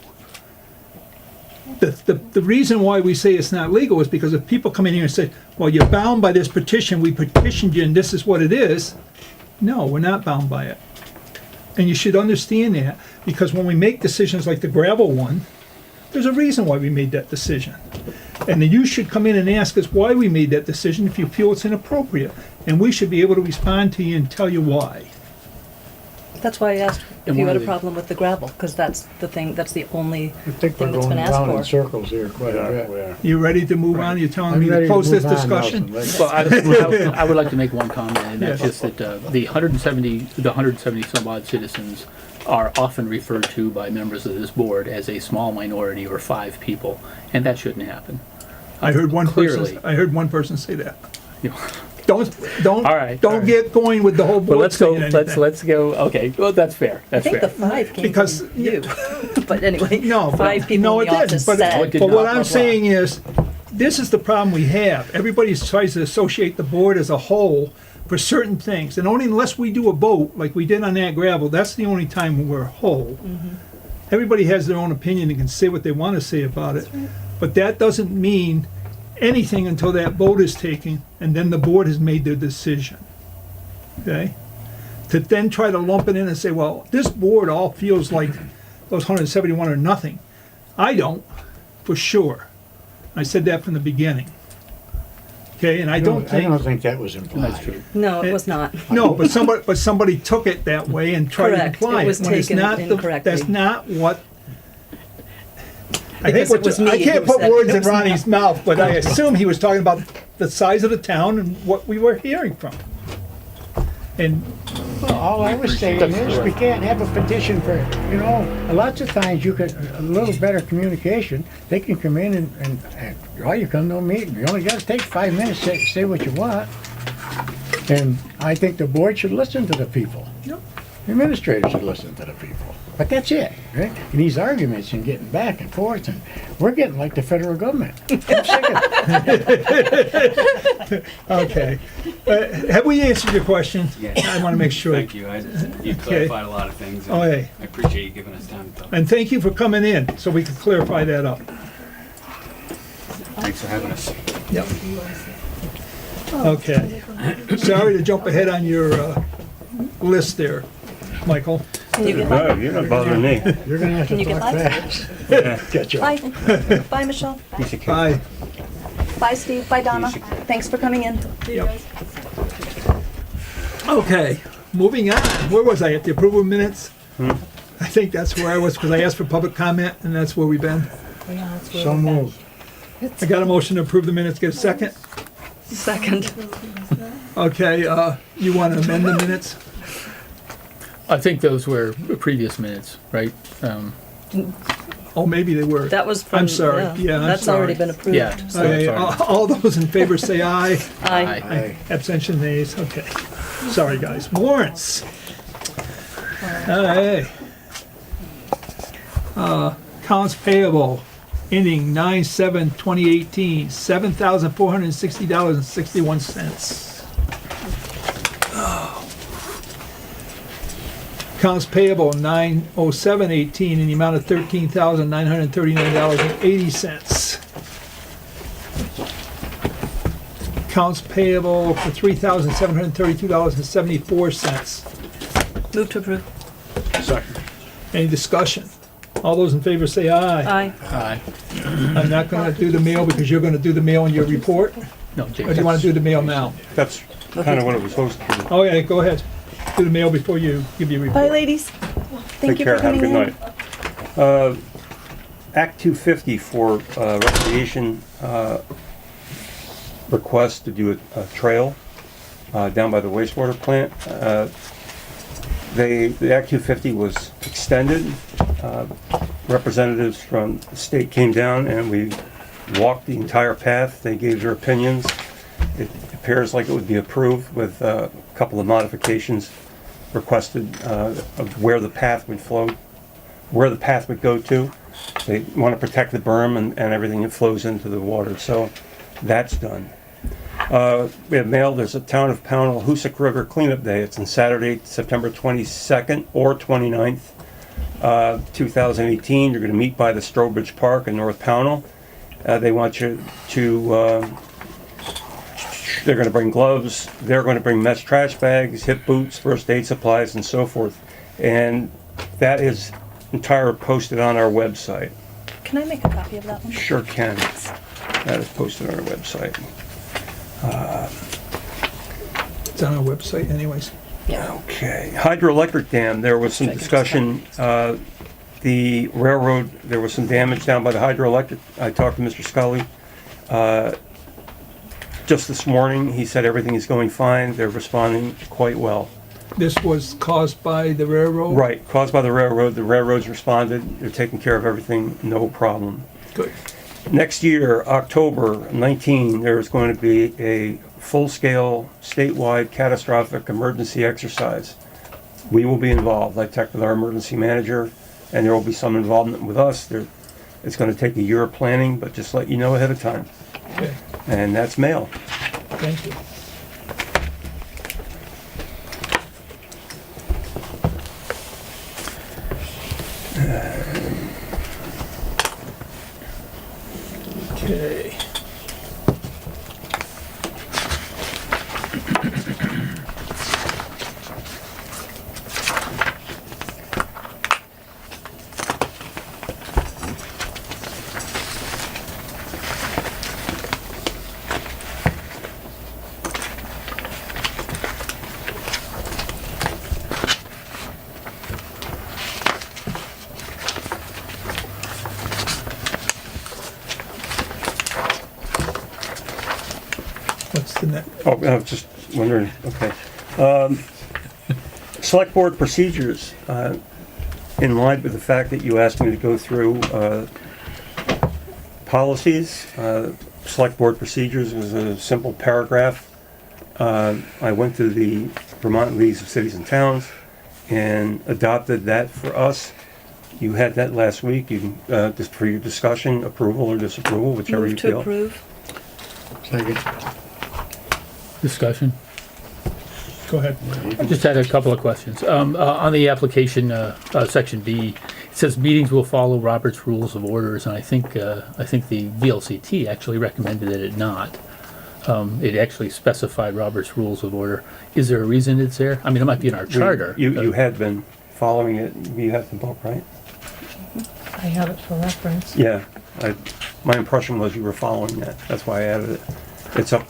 The reason why we say it's not legal is because if people come in here and say, well, you're bound by this petition, we petitioned you and this is what it is. No, we're not bound by it. And you should understand that, because when we make decisions like the gravel one, there's a reason why we made that decision. And then you should come in and ask us why we made that decision if you feel it's inappropriate. And we should be able to respond to you and tell you why. That's why I asked if And you one had of a the- problem with the gravel, because that's the thing, that's the only I think we're thing that's going been asked around in for. circles here quite a bit. Where? You ready to move on? You're telling I'm me to ready close this move on, discussion? Nelson. Well, I would like to make one comment, and that's Yes. just that the 170 some odd citizens are often referred to by members of this board as a small minority or 5 people, and that shouldn't happen. I heard one Clearly. person say that. You know, Don't All right. don't get going with the whole But board let's go. saying Let's anything. go. Okay. Well, that's fair. I That's think fair. the 5 came Because- from you. But anyway, No, 5 people no, in it the didn't. office But, said. it did but what not. I'm saying is, this is the problem we have. Everybody tries to associate the board as a whole for certain things, and only unless we do a vote like we did on that gravel, that's the only time when we're whole. Everybody has their own opinion and can say what they want to say about it, but that doesn't mean anything until that vote is taken, and then the board has made their decision. Okay? To then try to lump it in and say, well, this board all feels like those 171 are nothing. I don't, for sure. I said that from the beginning. Okay, and I don't I don't think, think that was implied. That's true. No, it was not. no, but somebody took it that way and tried to Correct. imply It it. was when it's taken not incorrectly. That's not what. I Because think it was me I can't who put said words it in was Ronnie's mouth, but I assume he was talking about the size of the town and what we were hearing from. And Well, all I was saying is, we can't have a petition for, lots of times you could, a little better communication, they can come in and all you come to a meeting, you only gotta take 5 minutes, say what you want. And I think the board should listen to the people. Yep. The administrators should listen to the people. But that's it, right? And these arguments and getting back and forth, and we're getting like the federal government. I'm sick of it. okay, have we answered your question? Yes. I want to make sure. Thank you. You clarified a lot of things. And Okay. I appreciate you giving us time to talk. And thank you for coming in, so we can clarify that up. Thanks for having us. Yep. Okay. Sorry to jump ahead on your list there, Michael. Can you get by? You're not bothering me. You're gonna have Can to you get talk by? fast. Catch you up. Bye. Bye, Michelle. Bye. Bye, Steve. Bye, Donna. Thanks for coming in. Yep. Okay, moving on. Where was I? At the approval of minutes? I think that's where I was, because I asked for public comment, and that's where we've been. So moved. I got a motion to approve the minutes. Get a second? Second. Okay, you want to amend the minutes? I think those were previous minutes, right? Oh, maybe they were. That was from. I'm sorry. Yeah, I'm That's already sorry. been approved. Yeah. so- Okay, sorry. all those in favor say aye. Aye. Aye. Abstention nays, okay. Sorry, guys. Warrants. Alright. Accounts payable, ending 9/7/2018, $7,460.61. Accounts payable 9/07/18 in the amount of $13,939.80. Accounts payable for $3,732.74. Move to approve. Second. Any discussion? All those in favor say aye. Aye. Aye. I'm not gonna do the mail because you're gonna do the mail in your report? No, Jake. Or do you wanna do the mail now? That's kind of what it was supposed to be. Oh, yeah, go ahead. Do the mail before you give your Bye, report. ladies. Thank Take you care, for have a coming good in. night. Act 250 for recreation request to do a trail down by the wastewater plant. The Act 250 was extended. Representatives from the state came down and we walked the entire path. They gave their opinions. It appears like it would be approved with a couple of modifications requested of where the path would flow, where the path would go to. They want to protect the berm and everything that flows into the water, so that's done. We have mail, there's a Town of Pownal Hoosick River Cleanup Day. It's on Saturday, September 22nd or 29th, 2018. You're going to meet by the Strobridge Park in North Pownal. They want you to, they're going to bring gloves, they're going to bring mesh trash bags, hip boots, first aid supplies, and so forth. And that is entire posted on our website. Can I make a copy of that one? Sure can. That is posted on our website. It's on our website anyways. Okay. Hydroelectric dam, there was some discussion. The railroad, there was some damage down by the hydroelectric. I talked to Mr. Scully. Just this morning, he said everything is going fine. They're responding quite well. This was caused by the railroad? Right, caused by the railroad. The railroads responded. They're taking care of everything, no problem. Good. Next year, October 19, there's going to be a full-scale, statewide catastrophic emergency exercise. We will be involved. I checked with our emergency manager, and there will be some involvement with us. It's going to take a year of planning, but just let you know ahead of time. Okay, And that's mail. thank you. Okay. What's the next? Oh, I was just wondering, okay. Select board procedures, in line with the fact that you asked me to go through policies, select board procedures was a simple paragraph. I went to the Vermont Leagues of Cities and Towns and adopted that for us. You had that last week, you, just for your discussion, approval or disapproval, whichever you Move to feel. approve. Second. Discussion. Go ahead. I just had a couple of questions. On the application, section B, it says meetings will follow Robert's Rules of Orders, and I think the VLCT actually recommended that it not. It actually specified Robert's Rules of Order. Is there a reason it's there? I mean, it might be in our charter. You had been following it, you have the book, right? I have it for reference. Yeah, my impression was you were following that, that's why I added it. It's up,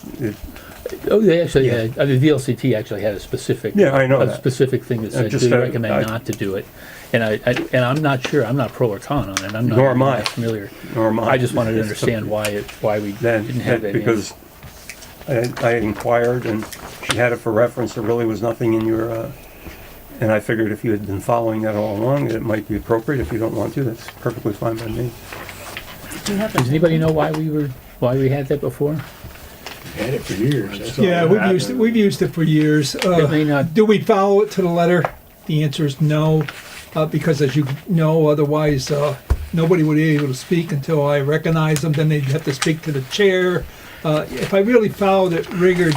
Oh, they actually had, the VLCT actually had a specific. Yeah, I know A that. specific thing that said, just, do you recommend I- not to do it? And I'm not sure, I'm not pro or con on it, I'm not Nor am even I. that familiar. nor am I. I just wanted to It's understand why we Then, didn't have that in. because I had inquired and she had it for reference, there really was nothing in your, and I figured if you had been following that all along, that it might be appropriate. If you don't want to, that's perfectly fine by me. Do you have Does anybody know why we had that before? Had it for years. That's all Yeah, that we've used it for years. It may not, Do we follow it to the letter? The answer is no, because as you know, otherwise, nobody would be able to speak until I recognize them, then they'd have to speak to the chair. If I really followed it rigor,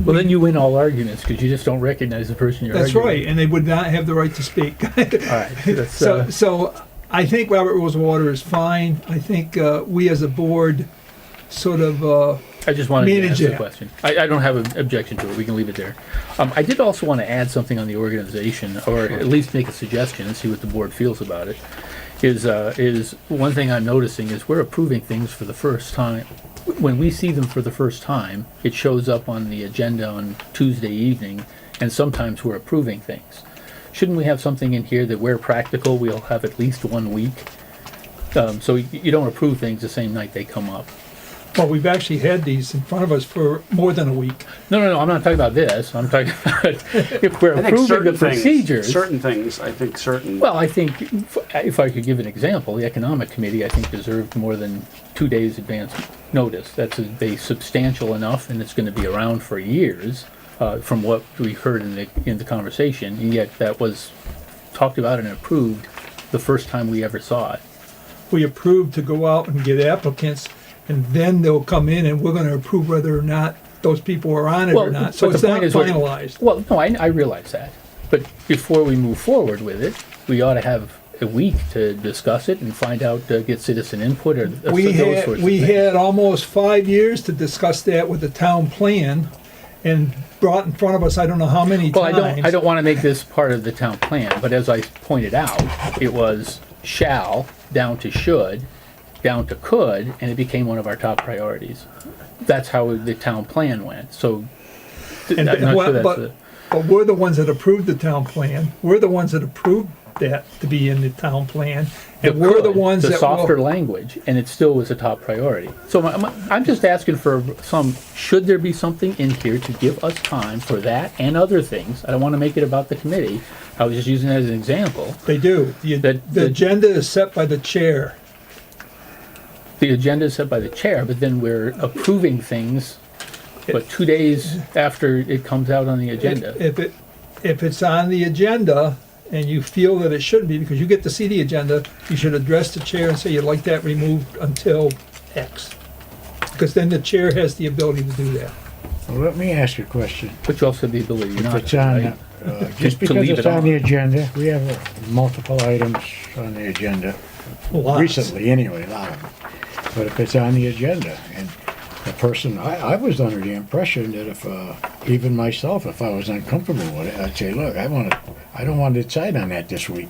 well, then you win all arguments, because you just don't recognize the person you're that's arguing right, and they would not have the right to speak. All right, that's, So I think Robert Rules of Order is fine. I think we as a board sort of, I just wanted to manage ask the it. question. I don't have an objection to it, we can leave it there. I did also want to add something on the organization, or at least make a suggestion and see what the board feels about it. Is one thing I'm noticing is we're approving things for the first time. When we see them for the first time, it shows up on the agenda on Tuesday evening, and sometimes we're approving things. Shouldn't we have something in here that where practical, we'll have at least 1 week? So you don't approve things the same night they come up. well, we've actually had these in front of us for more than a week. No, I'm not talking about this. I'm talking about if we're I think approving the certain things, procedures. certain things, I think certain. Well, I think, if I could give an example, the Economic Committee, I think, deserved more than 2 days advance notice. That's substantial enough, and it's gonna be around for years, from what we heard in the conversation, and yet that was talked about and approved the first time we ever saw it. we approve to go out and get applicants, and then they'll come in and we're gonna approve whether or not those people are on it or not. So but it's the not point is we're- finalized. Well, no, I realize that, but before we move forward with it, we ought to have a week to discuss it and find out, get citizen input or those We sorts of had, things. we had almost 5 years to discuss that with the town plan and brought in front of us, I don't know how many Well, times. I don't want to make this part of the town plan, but as I pointed out, it was shall, down to should, down to could, and it became one of our top priorities. That's how the town plan went, so. And- I'm not sure that's but- the- But we're the ones that approved the town plan. We're the ones that approved that to be in the town plan. And we're the could, ones that The softer will. language, and it still was a top priority. So I'm just asking for should there be something in here to give us time for that and other things? I don't want to make it about the committee. I was just using it as an example. They do. The agenda is set by the chair. The agenda is set by the chair, but then we're approving things, but 2 days after it comes out on the agenda. If it's on the agenda and you feel that it shouldn't be, because you get to see the agenda, you should address the chair and say you'd like that removed until X. Because then the chair has the ability to do that. Well, let me ask you a question. But you also have the ability If not it's to, on, right? just To because leave it's it on the on. agenda, we have multiple items on the agenda, Lots. recently anyway, a lot of them. But if it's on the agenda, and the person, I was under the impression that if, even myself, if I was uncomfortable with it, I'd say, look, I don't want to decide on that this week.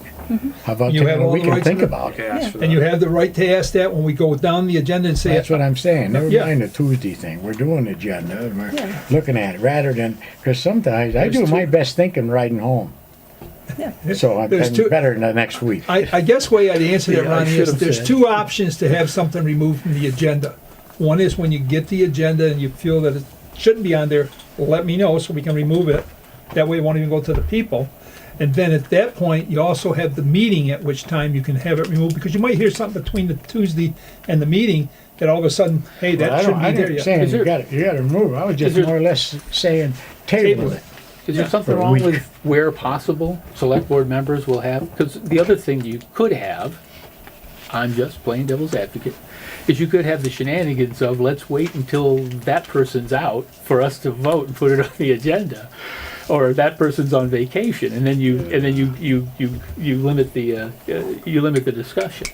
How about You have taking a all week the and rights think to- about Okay, it? ask for And you that. have the right to ask that when we go down the agenda and say, That's what I'm saying. Never Yeah. mind the Tuesday thing. We're doing the agenda and we're looking at it rather than, because sometimes I do my best thinking riding home. So I'm There's two- better than the next week. I guess way I'd answer that, Yeah, I Ronnie, should is have there's said. two options to have something removed from the agenda. One is when you get the agenda and you feel that it shouldn't be on there, let me know so we can remove it. That way it won't even go to the people. And then at that point, you also have the meeting at which time you can have it removed, because you might hear something between the Tuesday and the meeting that all of a sudden, hey, But that shouldn't be I there didn't yet. saying Is you there- got to remove it. I was just there- more or less saying Table table it. it. Is there something for a wrong week. with where possible, select board members will have, because the other thing you could have, I'm just playing devil's advocate, is you could have the shenanigans of, let's wait until that person's out for us to vote and put it on the agenda. Or that person's on vacation, and then you limit the discussion.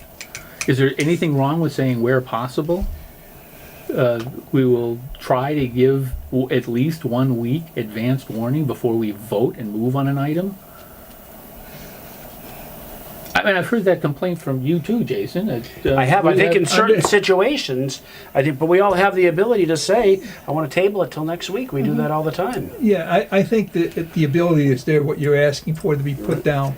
Is there anything wrong with saying where possible? We will try to give at least 1 week advanced warning before we vote and move on an item. I mean, I've heard that complaint from you too, Jason. I have, I think in certain under- situations, but we all have the ability to say, I want to table it till next week. We do that all the time. Yeah, I think that the ability is there, what you're asking for to be put down.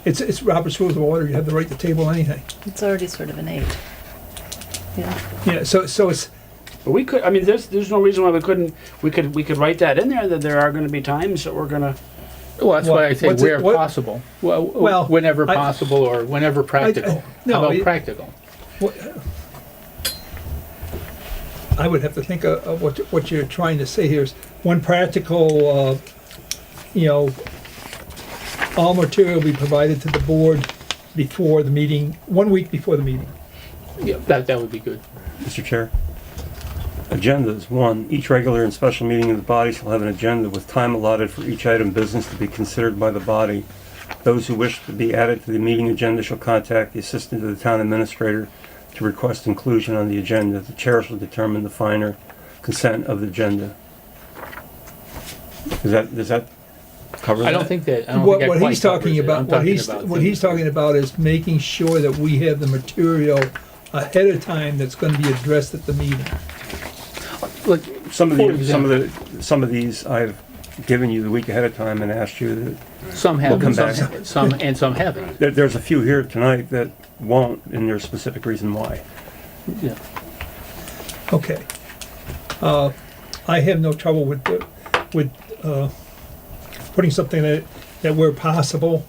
It's Robert's Rules of Order, you have the right to table anything. It's already sort of innate. Yeah. Yeah, so it's, But we could, I mean, there's no reason why we couldn't, we could write that in there, that there are gonna be times that we're gonna, Well, that's why I say What's it- where what- possible. Well, Well, whenever I- possible or whenever practical. no, How about it- practical? I would have to think of what you're trying to say here is, when practical, all material be provided to the board before the meeting, 1 week before the meeting. Yeah, that would be good. Mr. Chair. Agendas. 1, each regular and special meeting of the body shall have an agenda with time allotted for each item of business to be considered by the body. Those who wish to be added to the meeting agenda shall contact the assistant to the town administrator to request inclusion on the agenda. The chair shall determine the finer consent of the agenda. Does that cover that? I don't think that quite What covers he's talking it. about, I'm what talking he's, about what things- he's talking about is making sure that we have the material ahead of time that's gonna be addressed at the meeting. Like, Some of For some of these I've given you the week ahead of time and asked you some have, come and back. some haven't. there's a few here tonight that won't, and there's a specific reason why. Yeah. Okay. I have no trouble with putting something that where possible.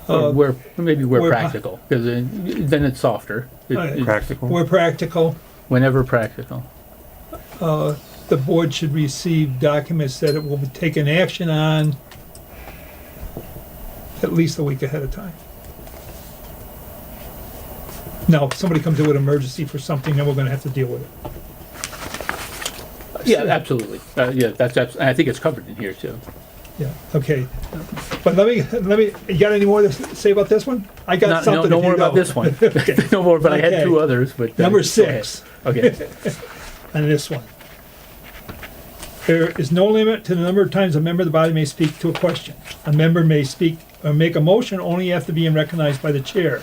Or where, maybe where where po- practical, because then it's softer. Right. Practical. Where practical, Whenever practical. the board should receive documents that it will be taken action on at least a week ahead of time. No, if somebody comes in with an emergency for something, then we're gonna have to deal with it. Yeah, absolutely. Yeah, I think it's covered in here too. Yeah, okay. But let me, you got any more to say about this one? I got something No if you more about don't. this one. Okay. No more, but I had Okay. two others, but. Number go ahead. 6. Okay. On this one. There is no limit to the number of times a member of the body may speak to a question. A member may speak or make a motion only after being recognized by the chair.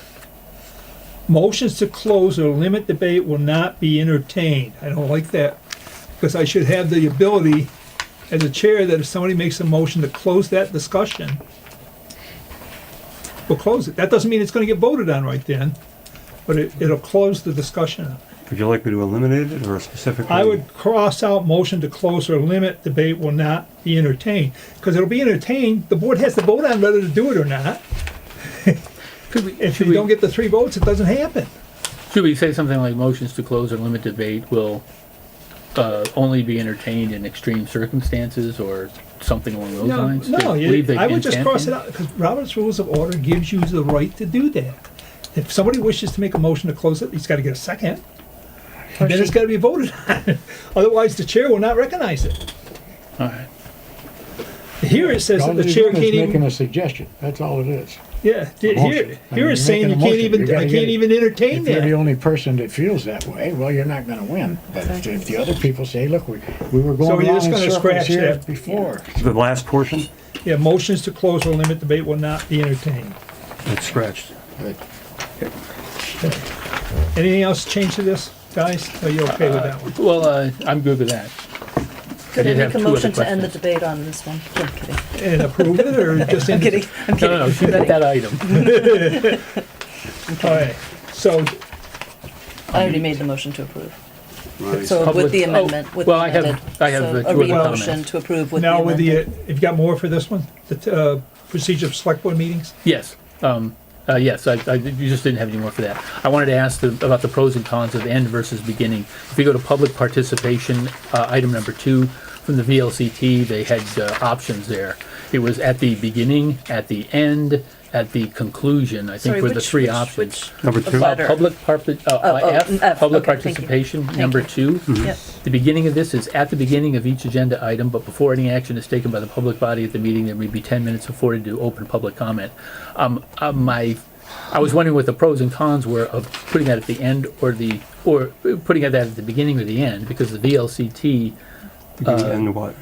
Motions to close or limit debate will not be entertained. I don't like that, because I should have the ability as a chair that if somebody makes a motion to close that discussion, we'll close it. That doesn't mean it's gonna get voted on right then, but it'll close the discussion. Would you like me to eliminate it or specifically? I would cross out motion to close or limit debate will not be entertained, because it'll be entertained, the board has to vote on whether to do it or not. If you don't get the 3 votes, it doesn't happen. Should we say something like motions to close or limit debate will only be entertained in extreme circumstances or something along those lines? No, Leave the I would just intent cross in? it out, because Robert's Rules of Order gives you the right to do that. If somebody wishes to make a motion to close it, he's gotta get a second. And then it's gotta be voted on. Otherwise, the chair will not recognize it. All right. Here it says that All the he's chair doing is can't making even, a suggestion, that's all it is. yeah, motion. here I mean, it's you're saying making you a can't motion. even, You gotta I get can't it. even entertain If you're the that. only person that feels that way, well, you're not gonna win. But if the other people say, look, we were So going you're around just in gonna circles scratch here that. before. The last portion, Yeah, motions to close or limit debate will not be entertained. it's scratched. But Anything else change to this, guys? Are you okay with that one? Well, I'm good with that. Could I did have make a 2 other motion to end the questions. debate on this one? I'm kidding. And approve it, or just? I'm kidding. I'm kidding. No, she meant that item. All right, so, I already made the motion to approve. Ronnie's- So Public- with the oh, amendment, with well, the I have- amended. I have, So 2 a other re-motion comments. to approve with the now with the, amendment. if you got more for this one, the procedure of select board meetings? Yes, yes, you just didn't have any more for that. I wanted to ask about the pros and cons of end versus beginning. If you go to public participation, item number 2, from the VLCT, they had options there. It was at the beginning, at the end, at the conclusion, I think Sorry, were the which- 3 which- options. which Number 2? letter? Public F, public okay, thank you. participation, Thank number you. 2. Yep. The beginning of this is at the beginning of each agenda item, but before any action is taken by the public body at the meeting, there may be 10 minutes afforded to open public comment. I was wondering what the pros and cons were of putting that at the end or putting that at the beginning or the end, because the VLCT, And what?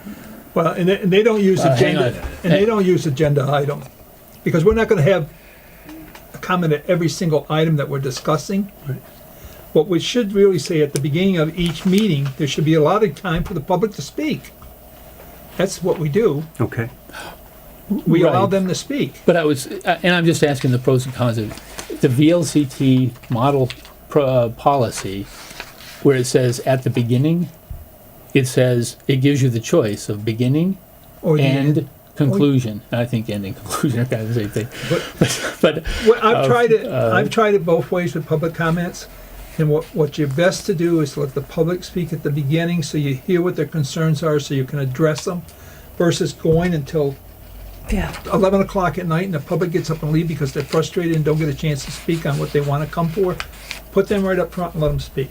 Well, and they don't use hang agenda, on. and they don't use agenda item, because we're not gonna have a comment at every single item that we're discussing. What we should really say at the beginning of each meeting, there should be allotted time for the public to speak. That's what we do. Okay. We allow Right. them to speak. but and I'm just asking the pros and cons of the VLCT model policy, where it says at the beginning, it says, it gives you the choice of beginning Or the and conclusion. I think end and conclusion are kind of the same thing. But Well, I've tried it. uh, I've tried it both ways with public comments, and what you're best to do is let the public speak at the beginning, so you hear what their concerns are, so you can address them, versus going until Yeah. 11 o'clock at night and the public gets up and leave because they're frustrated and don't get a chance to speak on what they want to come for. Put them right up front and let them speak.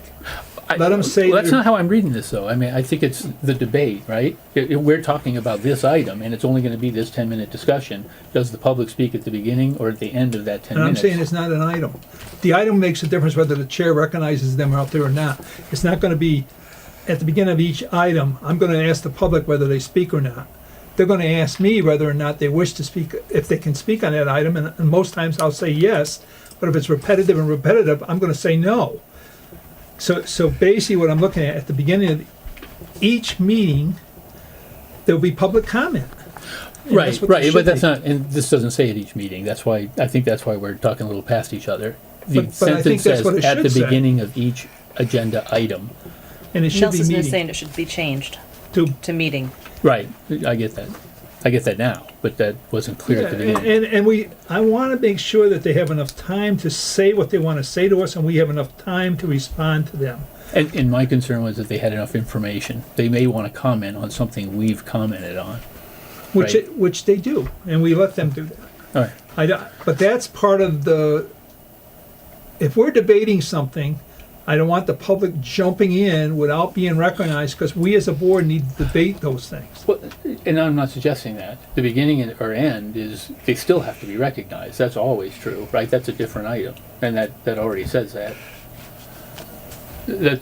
Let them say well, that's their- not how I'm reading this, though. I mean, I think it's the debate, right? We're talking about this item, and it's only going to be this 10-minute discussion. Does the public speak at the beginning or at the end of that 10 And I'm minutes? saying it's not an item. The item makes a difference whether the chair recognizes them out there or not. It's not going to be, at the beginning of each item, I'm going to ask the public whether they speak or not. They're going to ask me whether or not they wish to speak, if they can speak on that item, and most times I'll say yes, but if it's repetitive, I'm going to say no. So basically what I'm looking at the beginning of each meeting, there'll be public comment. And Right, that's what there right, should but that's be. not, and this doesn't say at each meeting. That's why, I think that's why we're talking a little past each other. The But I think sentence that's says, what it at the should say. beginning of each agenda item. And it should be Nelson's been meeting. saying it should be changed To, to meeting. Right, I get that. I get that now, but that wasn't clear at the beginning. and I want to make sure that they have enough time to say what they want to say to us, and we have enough time to respond to them. And my concern was that they had enough information. They may want to comment on something we've commented on. Which, Right. which they do, and we let them do that. All right, But that's part of the if we're debating something, I don't want the public jumping in without being recognized, because we as a board need to debate those things. Well, and I'm not suggesting that. The beginning or end is, they still have to be recognized. That's always true, right? That's a different item, and that already says that.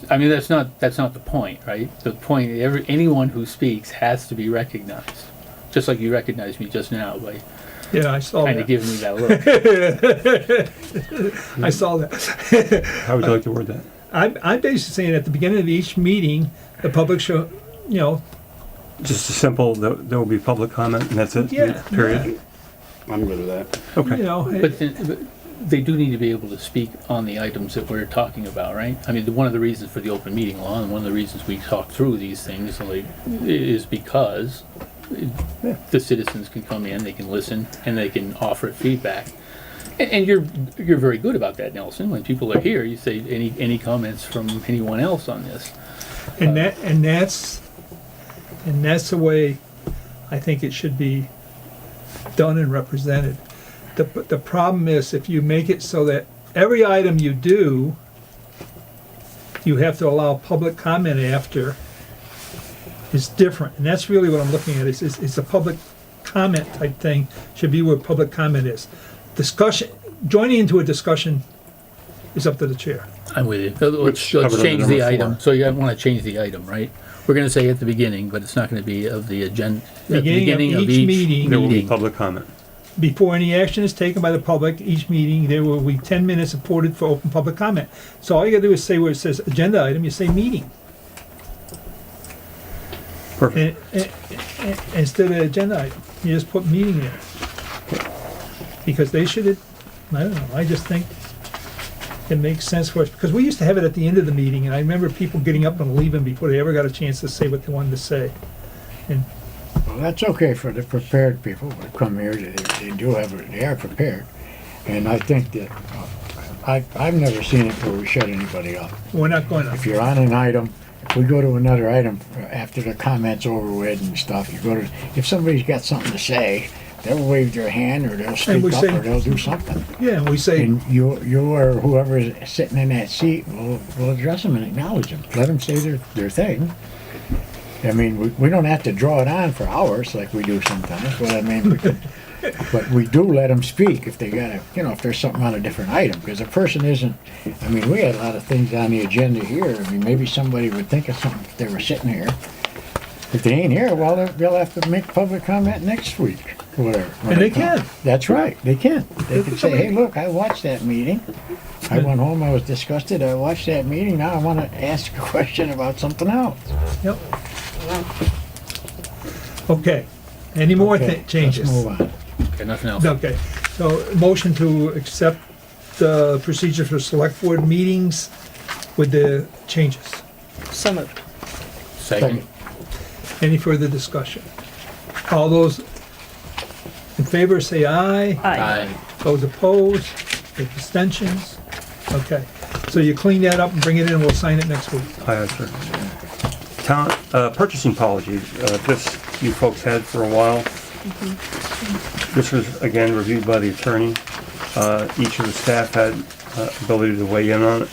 I mean, that's not the point, right? The point, anyone who speaks has to be recognized. Just like you recognized me just now by Yeah, I saw kind of that. giving me that look. I saw that. How would you like to word that? I'm basically saying at the beginning of each meeting, the public should, Just a simple, there will be public comment and that's it? Yeah. Period? I'm good with that. Okay. But they do need to be able to speak on the items that we're talking about, right? I mean, one of the reasons for the open meeting law, and one of the reasons we talk through these things, like, is because the citizens can come in, they can listen, and they can offer feedback. And you're very good about that, Nelson. When people are here, you say, any comments from anyone else on this? And that's the way I think it should be done and represented. The problem is, if you make it so that every item you do, you have to allow public comment after, is different. And that's really what I'm looking at, is a public comment type thing should be where public comment is. Discussion, joining into a discussion is up to the chair. I'm with you. Let's covered under change the number item. 4. So you want to change the item, right? We're going to say at the beginning, but it's not going to be of the agenda. At the Beginning of each meeting. There will be public comment. Before any action is taken by the public, each meeting, there will be 10 minutes afforded for open public comment. So all you gotta do is say where it says agenda item, you say meeting. Perfect. Instead of agenda item, you just put meeting there. Because they should, I don't know, I just think it makes sense for us, because we used to have it at the end of the meeting, and I remember people getting up and leaving before they ever got a chance to say what they wanted to say. And Well, that's okay for the prepared people that come here. They are prepared. And I think that, I've never seen it where we shut anybody up. we're not going to. If you're on an item, if we go to another item after the comment's over with and stuff, if somebody's got something to say, they'll wave their hand or they'll speak we up say- or they'll do something. Yeah, we say, And you or whoever's sitting in that seat will address them and acknowledge them. Let them say their thing. I mean, we don't have to draw it on for hours like we do sometimes, but I mean, but we do let them speak if they got if there's something on a different item, because a person isn't, I mean, we had a lot of things on the agenda here. I mean, maybe somebody would think of something if they were sitting here. If they ain't here, well, they'll have to make public comment next week, or whatever. when And they come. can. That's right, they can. They can say, hey, look, I watched that meeting. I went home, I was disgusted, I watched that meeting, now I want to ask a question about something else. yep. Okay, any more Okay, changes? Let's move on. Okay, nothing else. Okay, so motion to accept the procedure for select board meetings with the changes. So moved. Second. Any further discussion? All those in favor say aye. Aye. Those opposed, abstentions? Okay, so you clean that up and bring it in, we'll sign it next week. Aye, sir. Town, purchasing policy, this you folks had for a while. This was, again, reviewed by the attorney. Each of the staff had ability to weigh in on it.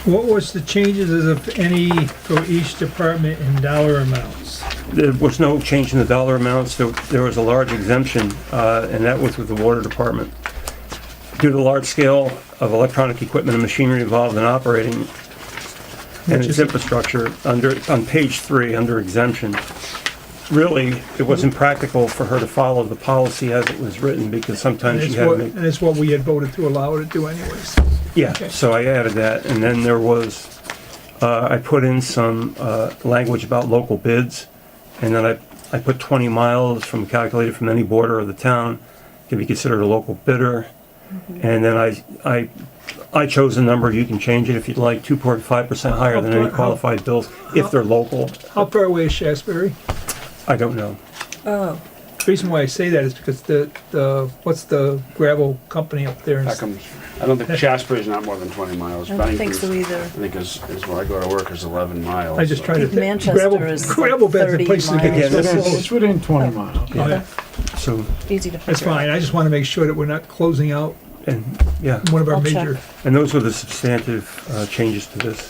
What was the changes, if any, for each department in dollar amounts? There was no change in the dollar amounts. There was a large exemption, and that was with the water department. Due to the large scale of electronic equipment and machinery involved in operating and Which its is- infrastructure, on page 3, under exemption, really, it was impractical for her to follow the policy as it was written, because And sometimes it's she had to what, make... and it's what we had voted to allow her to do anyways. Yeah, Okay. so I added that, and then there was, I put in some language about local bids, and then I put 20 miles calculated from any border of the town can be considered a local bidder. And then I chose a number, you can change it if you'd like, 2.5% higher than any qualified bills, if they're local. How far away is Shasberry? I don't know. Oh, The reason why I say that is because what's the gravel company up there? That comes, I don't think Shasbury's not more than 20 miles. I don't think so Bennington's, either. I think is where I go to work is 11 miles. I just so- tried to think. Manchester is like Gravel beds are 30 places to get miles. this It's close. within 20 miles. Oh, yeah. So, Easy to figure out. That's fine, I just wanna make sure that we're not closing out and, yeah, one of our I'll check. major, and those were the substantive changes to this.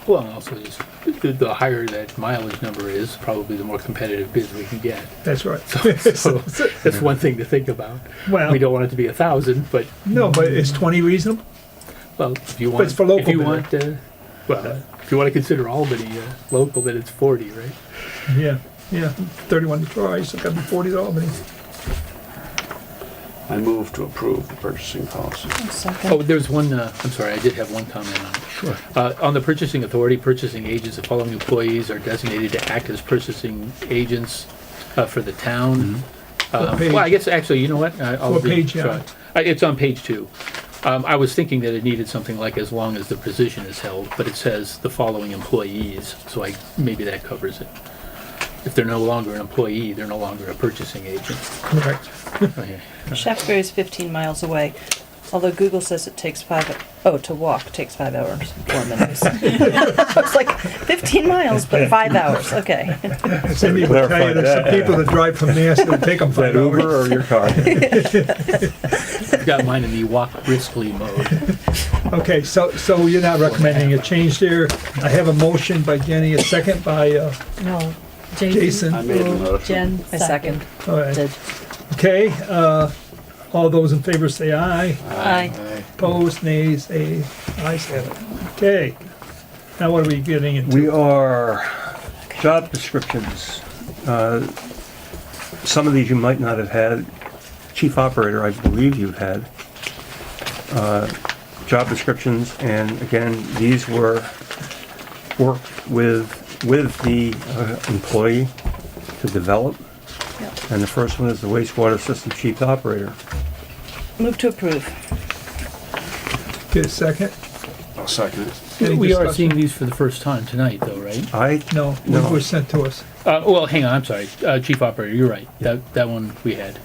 Well, and also just the higher that mileage number is, probably the more competitive bids we can get. that's right. So that's one thing to think about. Well, We don't want it to be 1,000, but, no, but is 20 reasonable? well, if you want, it's for local if you bidder. want, well, if you want to consider Albany local, then it's 40, right? Yeah, 31 to Troy, so it gotta be 40 to Albany. I move to approve the purchasing policy. Second. Oh, there's one, I'm sorry, I did have one comment on it. Sure. On the purchasing authority, purchasing agents, the following employees are designated to act as purchasing agents for the town. What page? Well, I guess, actually, you know what? I'll What be- page, yeah? sorry. It's on page 2. I was thinking that it needed something like as long as the position is held, but it says the following employees, so maybe that covers it. If they're no longer an employee, they're no longer a purchasing agent. Correct. Okay. Shaftesbury is 15 miles away, although Google says it takes to walk takes 5 hours, 4 minutes. It's like 15 miles, but 5 hours, okay. Cindy will tell you there's some Clarify people that drive from Mass that'll take them Is that 5 Uber hours. or your car? I've got mine in the walk briskly mode. Okay, so you're not recommending a change there. I have a motion by Jenny, a second by, No, Jason. I made the motion. Jen I second. all right. Did. Okay, all those in favor say aye. Aye. Opposed, nays, ayes have it. Okay. Now what are we getting into? We are job descriptions. Some of these you might not have had. Chief operator, I believe you've had. Job descriptions, and again, these were worked with the employee to develop. Yep. And the first one is the wastewater system chief operator. Move to approve. Get a second? I'll second it. Any We are discussion? seeing these for the first time tonight, though, right? No, No. they were sent to us. Well, hang on, I'm sorry. Chief Operator, you're right. That one we had.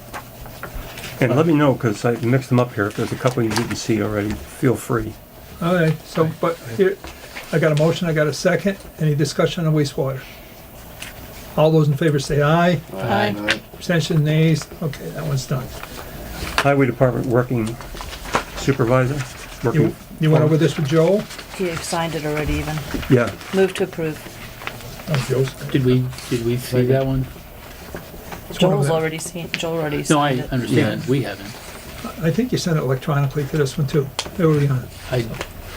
And let me know, because I mixed them up here. If there's a couple you didn't see already, feel free. All right, so, but here, I got a motion, I got a second. Any discussion on wastewater? All those in favor say aye. Aye. Abstention, nays. Okay, that one's done. Highway Department working supervisor, working, You went over this with Joel? He signed it already even. yeah. Move to approve. Oh, Joe's. Did we see that one? It's one of Joel's them. already seen, Joel already No, I signed it. understand. We haven't. I think you sent it electronically to this one too. Early on.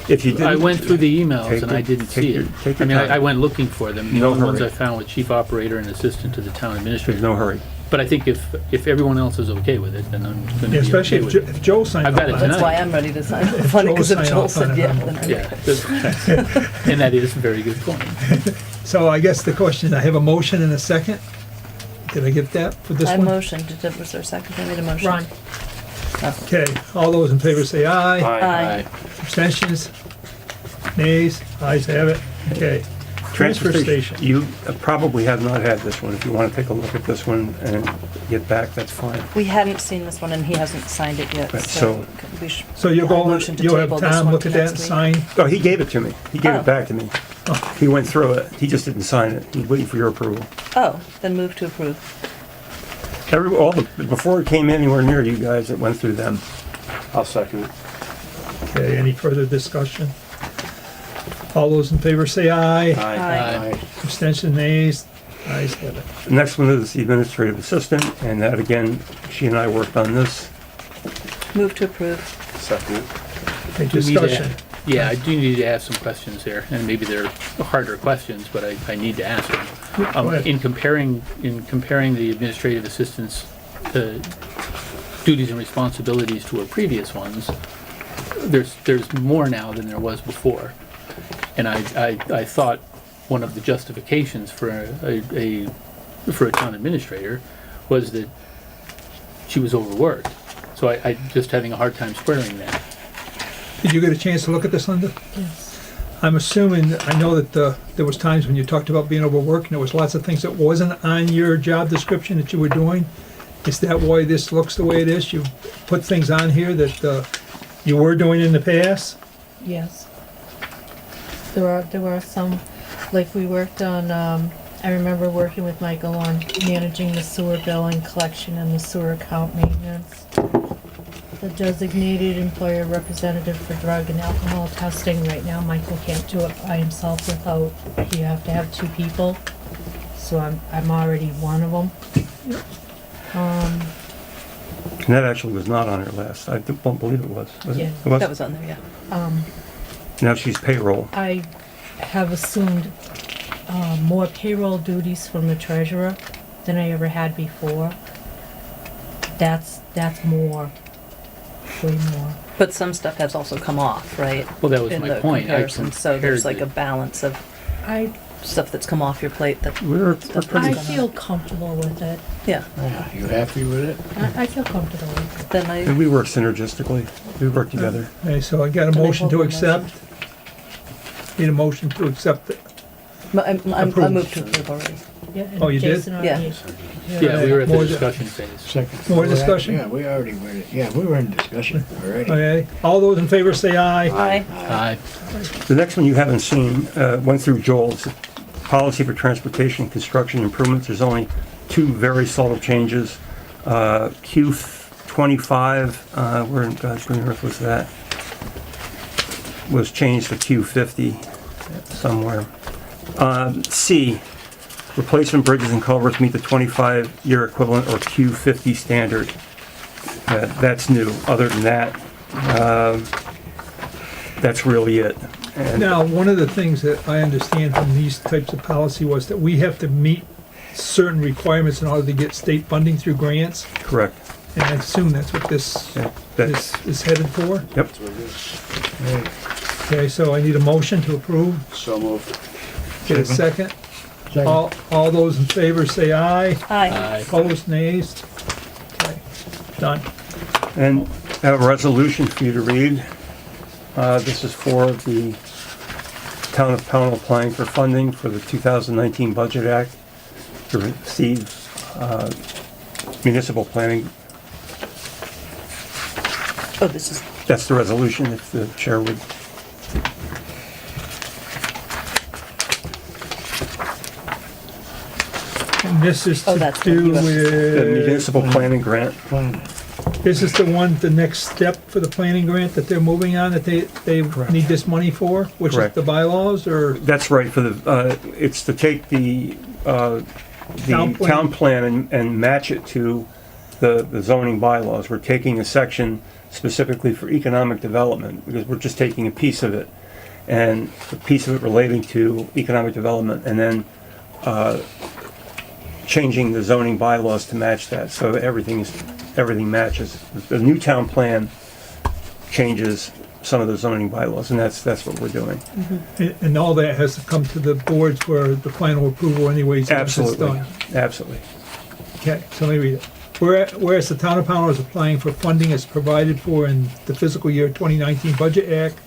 If you didn't. I went through the emails Take and your- I didn't take see your- it. take I your mean, time. I went looking for them. The No only ones hurry. I found were Chief Operator and Assistant to the Town There's Administrator. no hurry. But I think if everyone else is okay with it, then I'm gonna Yeah, be especially okay if with it. if Joe signed I've off got it on tonight. That's why I'm ready to sign off on it, because if Joel Joel signed said off yeah, on it, then I'm I'm- Yeah, and that is a very good point. So I guess the question, I have a motion and a second. Did I get that for this I one? motioned. Was there a second? I made a motion. Ron. Okay, all those in favor say aye. Aye. Abstentions? Nays? Ayes have it. Okay. Transfer station. You probably have not had this one. If you want to take a look at this one and get back, that's fine. We hadn't seen this one and he hasn't signed it yet, Right, so so- we should. So you'll I go, motion to you'll have table this Tom one look to at that next and week. sign? Oh, he gave it to me. He gave Oh. it back to me. He went through it. He just didn't sign it. He's waiting for your approval. Oh, then move to approve. Before it came anywhere near you guys, it went through them. I'll second it. Okay, any further discussion? All those in favor say aye. Aye. Abstention, nays? Ayes have it. The next one is the administrative assistant, and that again, she and I worked on this. Move to approve. Second it. Okay, Do need to- discussion. Yeah, I do need to ask some questions here, and maybe they're harder questions, but I need to ask them. Go ahead. In comparing the administrative assistant's duties and responsibilities to her previous ones, there's more now than there was before. And I thought one of the justifications for a town administrator was that she was overworked. So I just having a hard time squaring that. Did you get a chance to look at this, Linda? Yes. I'm assuming, I know that there was times when you talked about being overworked, and there was lots of things that wasn't on your job description that you were doing. Is that why this looks the way it is? You put things on here that you were doing in the past? Yes. There were some, like we worked on I remember working with Michael on managing the sewer billing collection and the sewer account maintenance. The designated employer representative for drug and alcohol testing, right now Michael can't do it by himself without, you have to have 2 people. So I'm already one of them. And that actually was not on her last. I don't believe it was. Was it? Yeah. It was? That was on there, yeah. Now she's payroll. I have assumed more payroll duties from the treasurer than I ever had before. That's more, way more. But some stuff has also come off, right? Well, that was In my the point. I comparison, so there's like a compared balance of I stuff that's come off your plate that, We're Stuff pretty, I feel comfortable with it. yeah. Yeah, you happy with it? I feel comfortable with it. Then and we work synergistically. We work together. Okay, so I got a Can I motion hold to my accept. Need a motion to accept it. I Approved. moved to approve already. Yeah, and Oh, you did? Jason already- Yeah, we were at the More- discussion phase. Second. More discussion? Yeah, we already were, yeah, we were in discussion already. Okay, all those in favor say aye. Aye. Aye. The next one you haven't seen, went through Joel's policy for transportation construction improvements. There's only 2 very subtle changes. Q25, where in God's green earth was that? Was changed to Q50 somewhere. C, replacement bridges and culverts meet the 25-year equivalent or Q50 standard. That's new. Other than that, that's really it. And Now, one of the things that I understand from these types of policy was that we have to meet certain requirements in order to get state funding through grants, correct. and I assume that's what this Yeah, that's, is headed for. yep. Okay, so I need a motion to approve. So moved. Get a second. Second. All those in favor say aye. Aye. Aye. Opposed, nays. Okay, done. And I have a resolution for you to read. This is for the Town of Pownal applying for funding for the 2019 Budget Act to receive municipal planning. Oh, this is, That's the resolution, if the chair would. And this is Oh, to that's the do US. The with, municipal planning grant. Plan. this is the one, the next step for the planning grant that they're moving on, that they Correct. need this money for, which is Correct. the bylaws, or? That's right, for the, it's to take the Town plan. town plan and match it to the zoning bylaws. We're taking a section specifically for economic development, because we're just taking a piece of it, and a piece of it relating to economic development, and then changing the zoning bylaws to match that, so everything matches. The new town plan changes some of the zoning bylaws, and that's what we're doing. And all that has to come to the board for the final approval anyways. once it's Absolutely, done. absolutely. Okay, so let me read it. Whereas the town of Pownal is applying for funding as provided for in the fiscal year 2019 Budget Act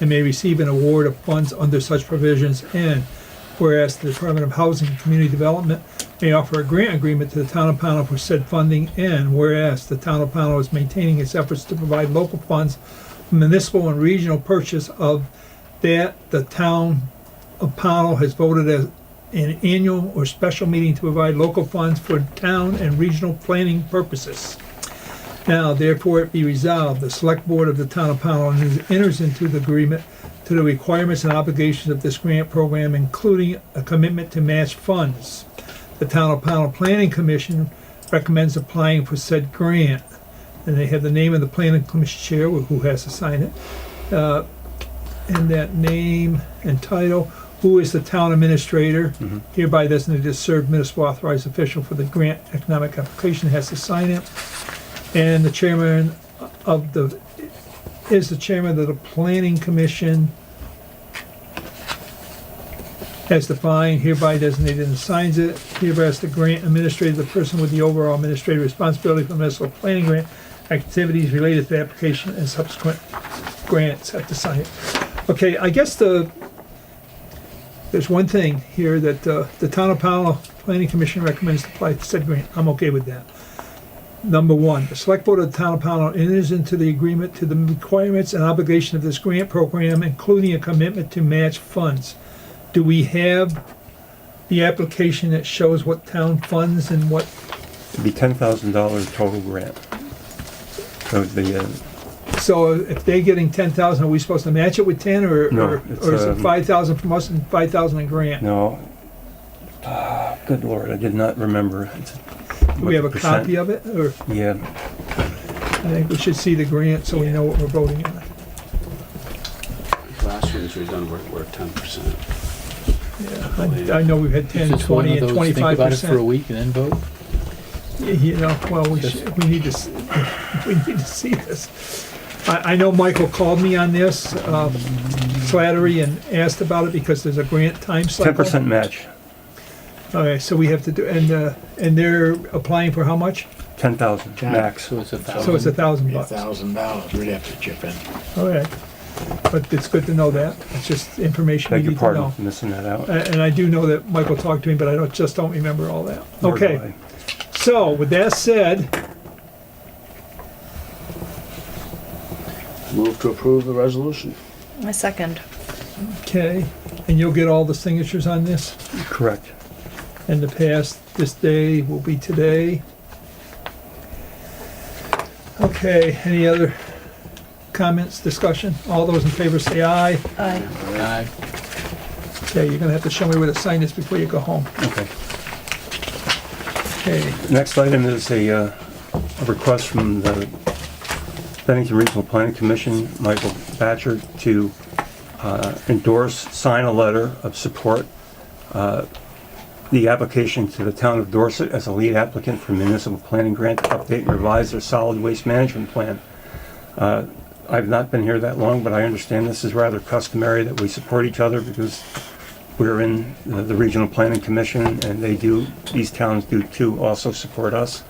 and may receive an award of funds under such provisions, and whereas the Department of Housing and Community Development may offer a grant agreement to the town of Pownal for said funding, and whereas the town of Pownal is maintaining its efforts to provide local funds for municipal and regional purchase of that, the town of Pownal has voted as an annual or special meeting to provide local funds for town and regional planning purposes. Now, therefore, it be resolved, the select board of the town of Pownal enters into the agreement to the requirements and obligations of this grant program, including a commitment to match funds. The town of Pownal Planning Commission recommends applying for said grant. And they have the name of the planning commission chair, who has to sign it. And that name and title, who is the town administrator, hereby designated to serve municipal authorized official for the grant economic application, has to sign it. And the chairman of the, is the chairman of the planning commission, as defined, hereby designated and signs it. Hereby as the grant administrator, the person with the overall administrative responsibility for municipal planning grant activities related to the application and subsequent grants have to sign it. Okay, I guess there's one thing here that the town of Pownal Planning Commission recommends to apply to said grant. I'm okay with that. Number one, the select board of the town of Pownal enters into the agreement to the requirements and obligation of this grant program, including a commitment to match funds. Do we have the application that shows what town funds and what, It'd be $10,000 total grant. So the, so if they're getting 10,000, are we supposed to match it with 10 or, No, or it's, or is it 5,000 from us and 5,000 in grant? no, good Lord, I did not remember. Do we have a copy of it, or Yeah, I think we should see the grant so we know what we're voting on. Last ones we've done, we're 10%. Yeah, I know we've had Is 10, this one 20, of and those, think about it for a 25%. week and then vote? You know, well, we need to, we need to see this. I know Michael called me on this, Slattery, and asked about it because there's a grant time cycle. 10% match, Okay, so we have to do, and they're applying for how much? 10,000 max. So it's $1,000. So it's $1,000. $1,000, we'd have to chip in. Okay, but it's good to know that. It's just information we Beg your need to pardon know. for missing that out. And I do know that Michael talked to me, but I just don't remember all that. Nor do Okay, I. so with that said, Move to approve the resolution. My second. okay, and you'll get all the signatures on this? Correct. In the past, this day will be today. Okay, any other comments, discussion? All those in favor say aye. Aye. Aye. Okay, you're gonna have to show me where to sign this before you go home. Okay. Okay, Next item is a request from the Bennington Regional Planning Commission, Michael Batcher, to endorse, sign a letter of support, the application to the town of Dorset as a lead applicant for municipal planning grant to update and revise their solid waste management plan. I've not been here that long, but I understand this is rather customary that we support each other because we're in the Regional Planning Commission, and these towns do too, also support us.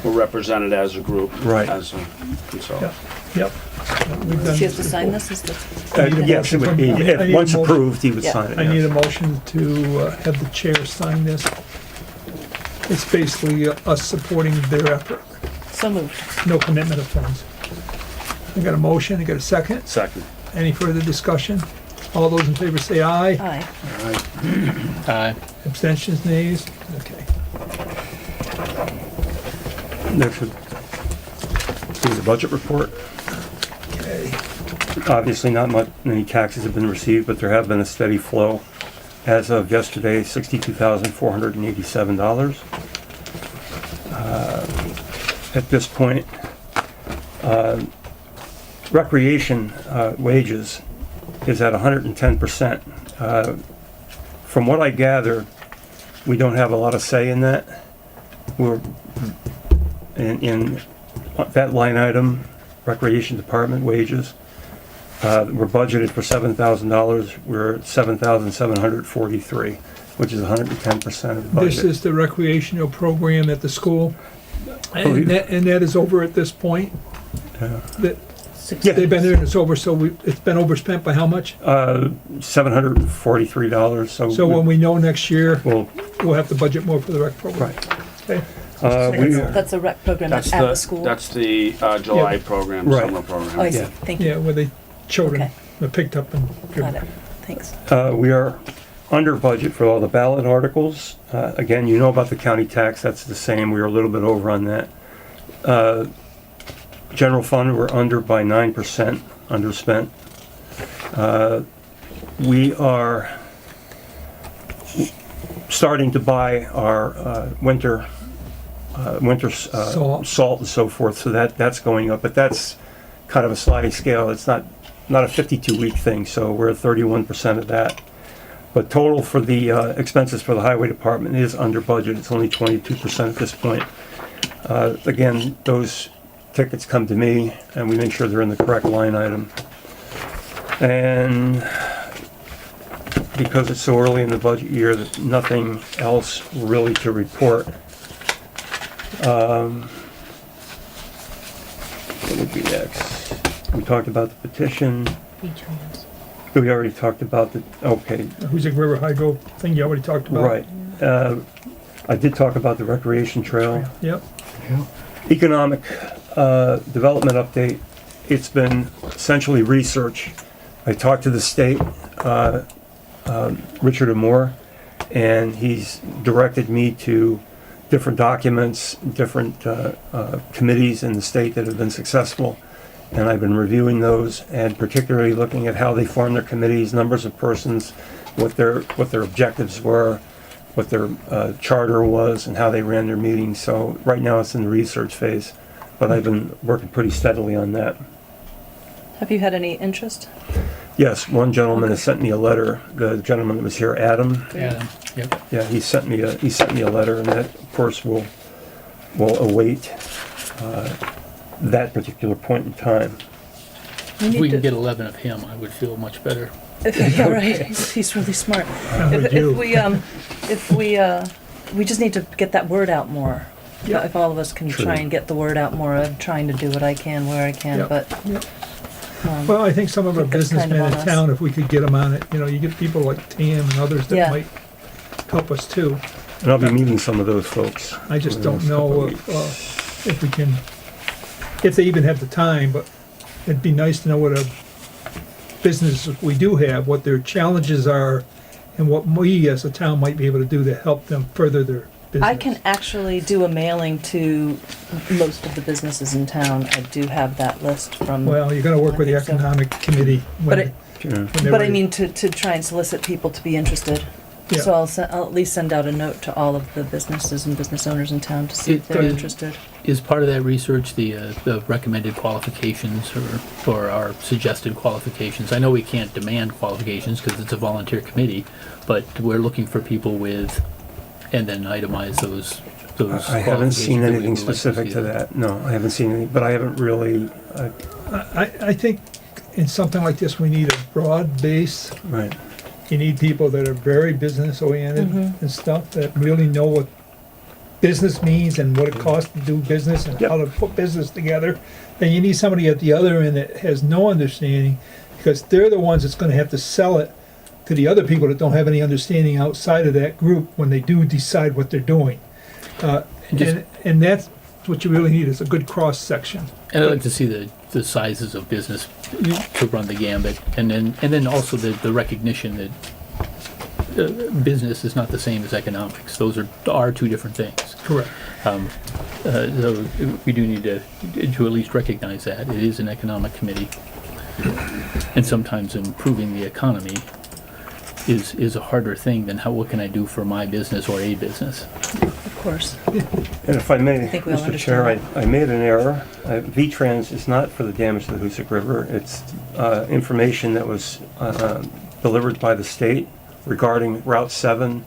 We're represented as a group. Right. As a consultant. yep. We've done She has to this sign before. this, is the, Yes, it would be, I need if a once motion. approved, he would Yeah. sign it. I need yes. a motion to have the chair sign this. It's basically us supporting their effort, so moved. no commitment of funds. I got a motion, I got a second. Second. Any further discussion? All those in favor say aye. Aye. Aye. Abstentions, nays? Okay. Next would be the budget report. Okay. Obviously, not many taxes have been received, but there have been a steady flow. As of yesterday, $62,487. At this point, recreation wages is at 110%. From what I gather, we don't have a lot of say in that. We're in that line item, recreation department wages. We're budgeted for $7,000. We're at $7,743, which is 110% of the budget. This is the recreational program at the school, Believe- and that is over at this point? Yeah. That, Yeah. they've been there and it's over, so it's been overspent by how much? $743. So when we know next year, Well, we'll have to budget more for the rec program. right. Okay. That's a rec program That's that's at the school? That's the July Yeah. program, Right. summer program. Oh, I see, Yeah. thank you. Yeah, where the children Okay. are picked up and Got driven. it, thanks. We are under budget for all the ballot articles. Again, you know about the county tax, that's the same. We were a little bit over on that. General fund, we're under by 9%, underspent. We are starting to buy our winter salt and so forth, so that's going up, but that's kind of a sliding scale. It's not a 52-week thing, so we're at 31% of that. But total for the expenses for the highway department is under budget. It's only 22% at this point. Again, those tickets come to me, and we make sure they're in the correct line item. And because it's so early in the budget year, that nothing else really to report. What would be next? We talked about the petition. V-Trans. We already talked about the, okay, Hoosick River Hydro thing you already talked about. right. I did talk about the recreation trail. Yep. Economic development update. It's been essentially research. I talked to the state, Richard Amore, and he's directed me to different documents, different committees in the state that have been successful, and I've been reviewing those, and particularly looking at how they form their committees, numbers of persons, what their objectives were, what their charter was, and how they ran their meetings. So right now it's in the research phase, but I've been working pretty steadily on that. Have you had any interest? Yes, one gentleman has sent me a letter. The gentleman that was here, Adam. Yeah, yep. Yeah, he sent me a letter, and that, of course, will await that particular point in time. We If need we can to- get 11 of him, I would feel much better. Yeah, right. He's really smart. would you? If we just need to get that word out more. Yeah. If all of us can True. try and get the word out more, I'm trying to do what I can where I can, Yeah. but. Yeah. um, Well, I think some of I our think that's kind businessmen of in on us. town, if we could get them on it, you get people like Tam and others that Yeah. might help us too. And I'll be meeting some of those folks. I just over the don't next couple know of weeks. if we can, if they even have the time, but it'd be nice to know what a business we do have, what their challenges are, and what we as a town might be able to do to help them further their business. I can actually do a mailing to most of the businesses in town. I do have that list from. Well, you're gonna work with the I think so. economic committee. But it- Yeah. when they're But I ready. mean, to try and solicit people to be interested. Yeah. So I'll at least send out a note to all of the businesses and business owners in town to see if It- they're it- interested. Is part of that research the recommended qualifications or our suggested qualifications? I know we can't demand qualifications because it's a volunteer committee, but we're looking for people with, and then itemize those I haven't seen qualifications that we anything would like specific see to there. that. No, I haven't seen any, but I haven't really, I think in something like this, we need a broad base. right. You need people that are very business oriented and stuff, that really know what business means and what it costs to do business and Yep. how to put business together. And you need somebody at the other end that has no understanding, because they're the ones that's gonna have to sell it to the other people that don't have any understanding outside of that group when they do decide what they're doing. Just- And that's what you really need, is a good cross-section. And I'd like to see the sizes of business to run the gambit, and then also the recognition that business is not the same as economics. Those are two different things. Correct. So we do need to at least recognize that it is an economic committee, and sometimes improving the economy is a harder thing than what can I do for my business or a business. Of course. And if I may, think we all Mr. Chair, understand I made an error. V-Trans is not for the damage to the Hoosick River. It's information that was delivered by the state regarding Route 7,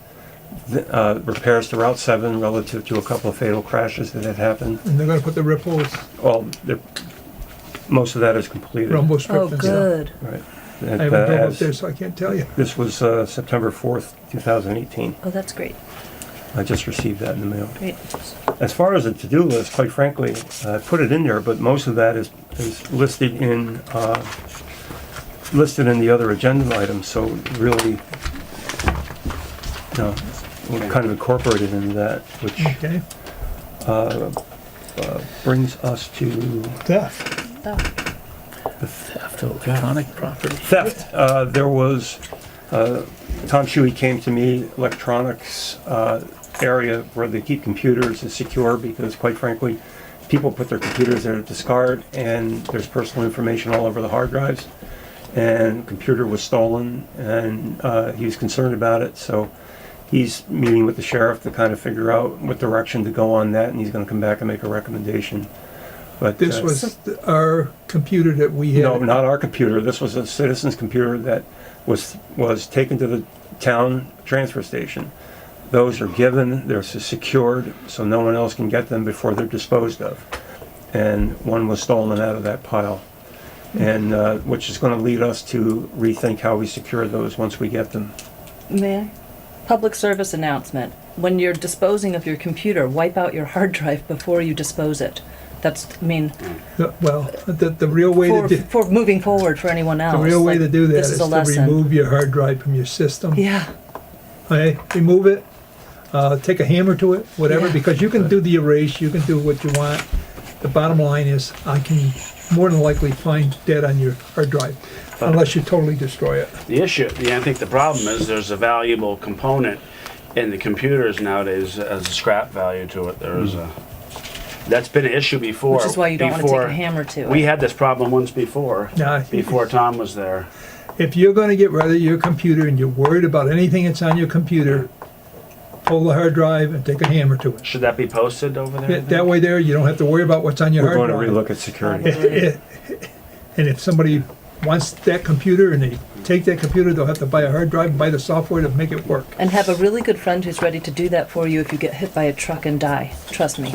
repairs to Route 7 relative to a couple of fatal crashes that had happened. And they're gonna put the ripples, Well, most of that is completed. rumble strip Oh, and stuff. good. Right. I And, haven't drove up as- there, so I can't tell you. This was September 4th, 2018. Oh, that's great. I just received that in the mail. Great. As far as the to-do list, quite frankly, I put it in there, but most of that is listed in the other agenda items, so really, we're kind of incorporated into that, which Okay, brings us to theft. Oh, Theft of electronic property. theft. There was, Tom Shuey came to me, electronics area where they keep computers is secure because quite frankly, people put their computers there to discard and there's personal information all over the hard drives. And computer was stolen and he was concerned about it, so he's meeting with the sheriff to kind of figure out what direction to go on that, and he's gonna come back and make a recommendation. But This was our computer that we had. no, not our computer. This was a citizen's computer that was taken to the town transfer station. Those are given, they're secured, so no one else can get them before they're disposed of. And one was stolen out of that pile. And, which is gonna lead us to rethink how we secure those once we get them. may I? Public service announcement. When you're disposing of your computer, wipe out your hard drive before you dispose it. That's, I mean, Well, the real way to do, for moving forward for anyone else. the real way like, to do that this is a to lesson. remove your hard drive from your system. Yeah, Okay, remove it, take a hammer to it, whatever, Yeah. because you can do the erase, you can do what you want. The bottom line is, I can more than likely find dead on your hard drive, unless you totally destroy it. The issue, I think the problem is there's a valuable component And the computers nowadays has a scrap value to it. That's been an issue before. Which is why you don't want to take before- a hammer to it. We had this problem once before, Now, before Tom was there. if you're gonna get rid of your computer and you're worried about anything that's on your computer, pull the hard drive and take a hammer to it. Should that be posted over there? That way there, you don't have to worry about what's on your We're hard going to drive. relook at security. And if somebody wants that computer and they take that computer, they'll have to buy a hard drive and buy the software to make it work. And have a really good friend who's ready to do that for you if you get hit by a truck and die. Trust me.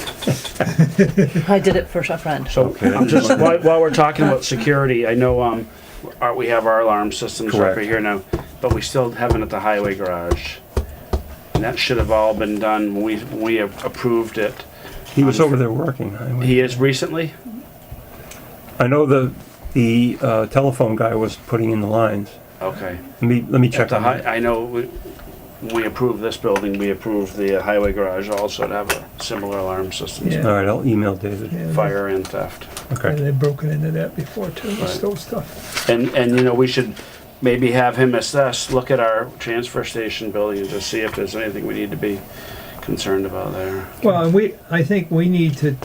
I did it for a friend. So, Okay. I'm just, while we're talking about security, I know, we have our alarm systems Correct. over here now, but we still haven't at the highway garage. And that should have all been done when we have approved it. He was over there working. He is recently? I know the telephone guy was putting in the lines. Okay. Let me check At the on that. I know when we approved this building, we approved the highway garage also to have a similar alarm system. Yeah. All right, I'll email David. Yeah, Fire and theft. And Okay. they've broken into that before too, the Right. stove stuff. And you know, we should maybe have him look at our transfer station building and just see if there's anything we need to be concerned about there. Well, and I think we need to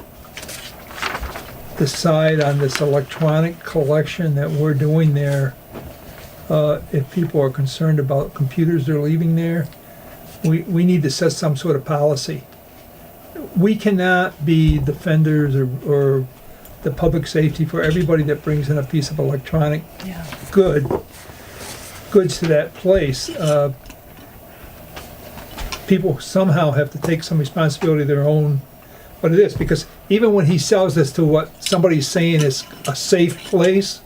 decide on this electronic collection that we're doing there. If people are concerned about computers they're leaving there, we need to set some sort of policy. We cannot be defenders or the public safety for everybody that brings in a piece of electronic Yeah. goods to that place. People somehow have to take some responsibility of their own, what it is, because even when he sells this to what somebody's saying is a safe place,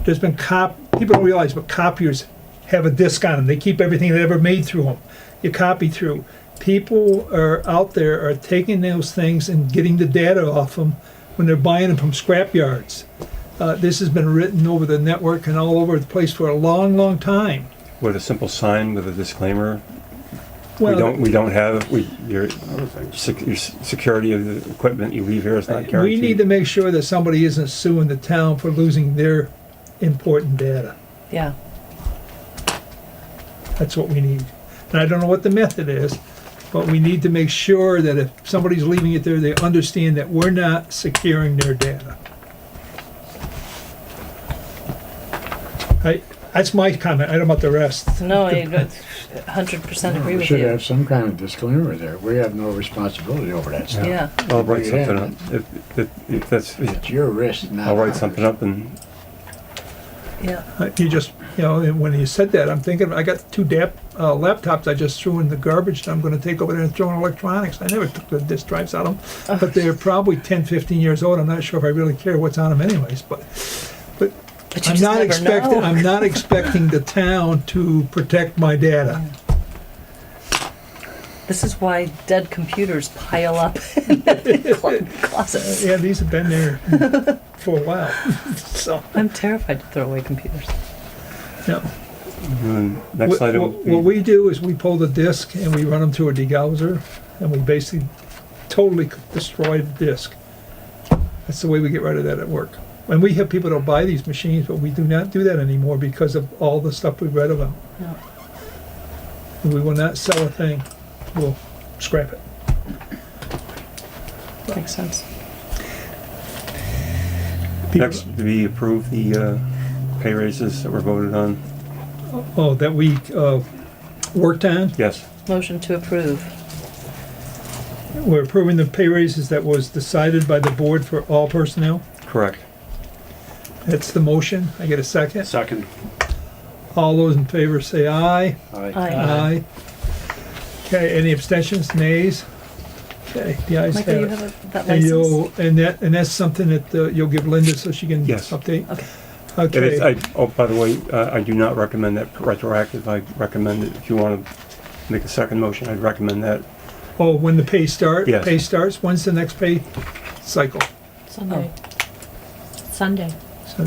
there's been people don't realize, but copiers have a disc on them. They keep everything they ever made through them. You copy through. People are out there are taking those things and getting the data off them when they're buying them from scrap yards. This has been written over the network and all over the place for a long, long time. With a simple sign with a disclaimer. Well, We don't have, your Other things. your security of the equipment you leave here is not we guaranteed. need to make sure that somebody isn't suing the town for losing their important data. Yeah. That's what we need. And I don't know what the method is, but we need to make sure that if somebody's leaving it there, they understand that we're not securing their data. That's my comment. I don't know about the rest. No, I 100% agree We with should you. have some kind of disclaimer there. We have no responsibility over that stuff. Yeah. I'll write Yeah. something up. If that's, It's your risk, not I'll write ours. something up and Yeah. You just, and when you said that, I'm thinking, I got two laptops I just threw in the garbage that I'm gonna take over there and throw in electronics. I never took the disk drives out of them, but they're probably 10, 15 years old. I'm not sure if I really care what's on them anyways, but But you I'm just not never expecting, know. I'm not expecting the town to protect my data. This is why dead computers pile up in closets. Yeah, these have been there for a while, so, I'm terrified to throw away computers. yeah. next item. What we do is we pull the disk and we run them through a degausser, and we basically totally destroy the disk. That's the way we get rid of that at work. And we have people that buy these machines, but we do not do that anymore because of all the stuff we've read about. No. We will not sell a thing. We'll scrap it. Makes sense. Next, do we approve the pay raises that were voted on? Oh, that we worked on? Yes. Motion to approve. We're approving the pay raises that was decided by the board for all personnel. Correct. That's the motion. I get a second. Second. All those in favor say aye. Aye. Aye. Okay, any abstentions, nays? Okay, the ayes have Michael, you it. have that And license? and that's something that you'll give Linda so she can Yes. update? Okay. It is, Okay, by the way, I do not recommend that retroactive. I recommend it, if you want to make a second motion, I'd recommend that. oh, when the pay Yes. pay starts, when's the next pay cycle? Sunday. Sunday. So,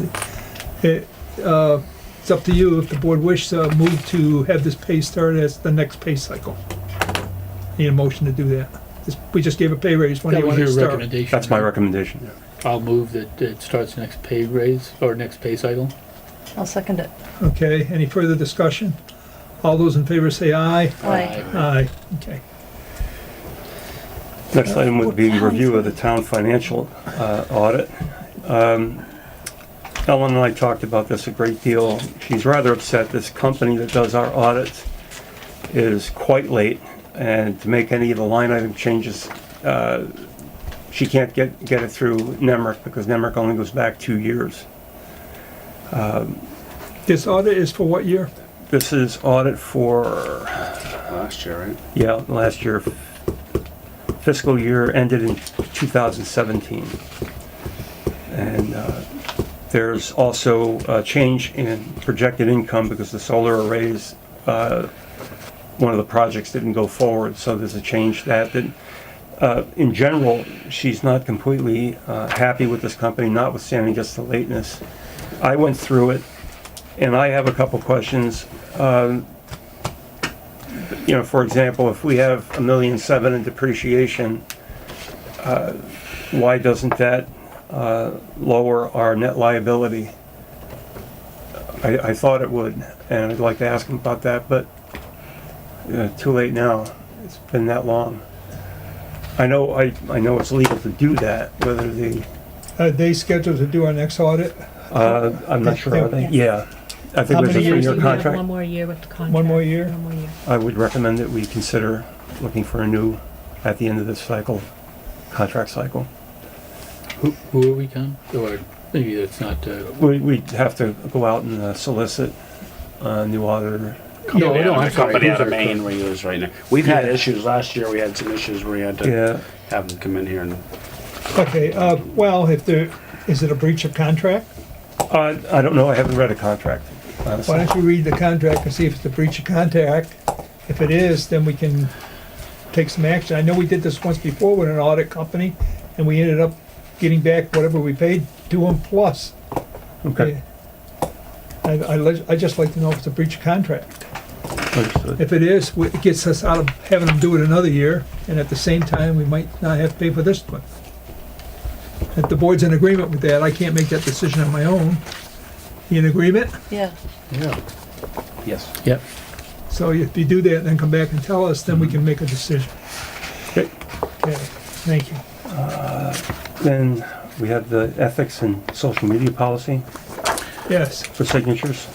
it's up to you, if the board wishes to move to have this pay start as the next pay cycle. Need a motion to do that. We just gave a pay raise, when do That you was want it to your start? recommendation. That's my right? recommendation. I'll move that it starts next pay raise, or next pay cycle. I'll second it. Okay, any further discussion? All those in favor say aye. Aye. Aye, okay. Next item would be review of the town financial audit. Ellen and I talked about this a great deal. She's rather upset this company that does our audits is quite late, and to make any of the line item changes, she can't get it through NEMRIC because NEMRIC only goes back 2 years. This audit is for what year? This is audit for, Last year, right? yeah, last year, fiscal year ended in 2017. And there's also a change in projected income because the solar arrays, one of the projects didn't go forward, so there's a change that in general, she's not completely happy with this company, notwithstanding just the lateness. I went through it, and I have a couple questions. You know, for example, if we have $1.7 million in depreciation, why doesn't that lower our net liability? I thought it would, and I'd like to ask him about that, but too late now. It's been that long. I know it's legal to do that. Whether Are they scheduled to do our next audit? I'm not sure. Are they? Yeah, I think How there's a many years 3-year do we have? contract. One more year with the contract. One more year? One more year. I would recommend that we consider looking for a new at the end of this cycle, contract cycle. Who are we, Tom? Or maybe that's not, We'd have to go out and solicit a new auditor. no, Yeah, no, the I'm sorry. company Who's out of our Maine co- we use right now. We've had issues, last year we had some issues where we had to Yeah, have them come in here and, Okay, well, is it a breach of contract? I don't know, I haven't read a contract, honestly. Why don't you read the contract and see if it's a breach of contract? If it is, then we can take some action. I know we did this once before with an audit company, and we ended up getting back whatever we paid to them plus. Okay, I just like to know if it's a breach of contract. understood. If it is, it gets us out of having them do it another year, and at the same time, we might not have to pay for this one. If the board's in agreement with that, I can't make that decision on my own. You in agreement? Yeah. yes. Yep. So if you do that, then come back and tell us, then we can make a decision. Okay. Okay, thank you. Then we have the ethics and social media policy Yes, for signatures.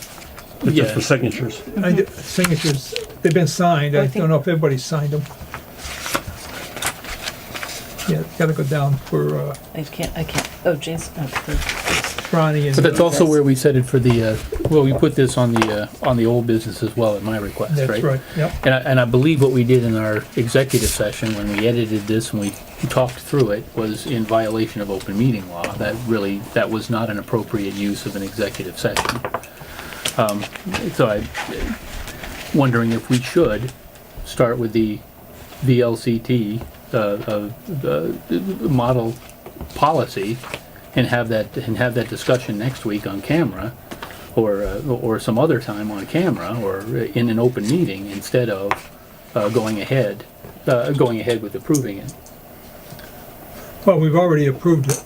It's just for Yeah. signatures. signatures, they've been signed. Well, I I think- don't know if everybody's signed them. Yeah, gotta go down for I can't, oh, Jason, Ronnie and. But that's also where we set it for the, well, we put this on the old business as well at my request, right? That's right, yep. And I believe what we did in our executive session when we edited this and we talked through it was in violation of open meeting law. That was not an appropriate use of an executive session. So I'm wondering if we should start with the VLCT, model policy and have that discussion next week on camera or some other time on camera or in an open meeting instead of going ahead with approving it. Well, we've already approved it.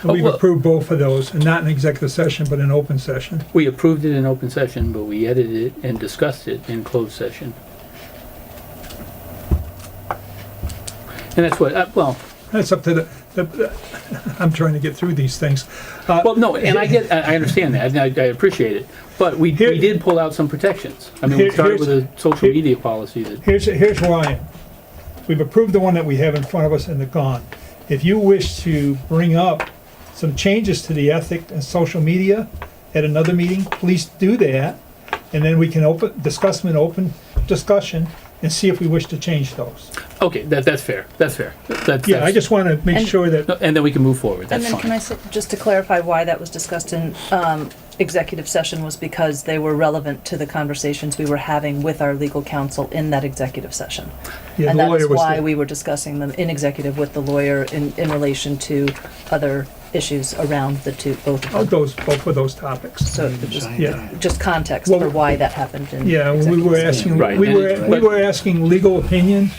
We've well- approved both of those, and not in executive session, but in open session. We approved it in open session, but we edited it and discussed it in closed session. And that's what, well, That's up to I'm trying to get through these things. well, no, and I understand that, and I appreciate it, but we did pull out some protections. I mean, we started with a social media policy that, Here's where I am. We've approved the one that we have in front of us and they're gone. If you wish to bring up some changes to the ethic and social media at another meeting, please do that. And then we can discuss them in open discussion and see if we wish to change those. okay, that's fair, Yeah, I just want to make And- sure that, and then we can move forward, And that's then can I fine. say, just to clarify why that was discussed in executive session was because they were relevant to the conversations we were having with our legal counsel in that executive session. yeah, And the that lawyer is was why there. we were discussing them in executive with the lawyer in relation to other issues around both of them. Both of those topics. So it was Yeah. just context Well, for why that happened in Yeah, we executive were session. asking, Right, we and- were asking legal opinion,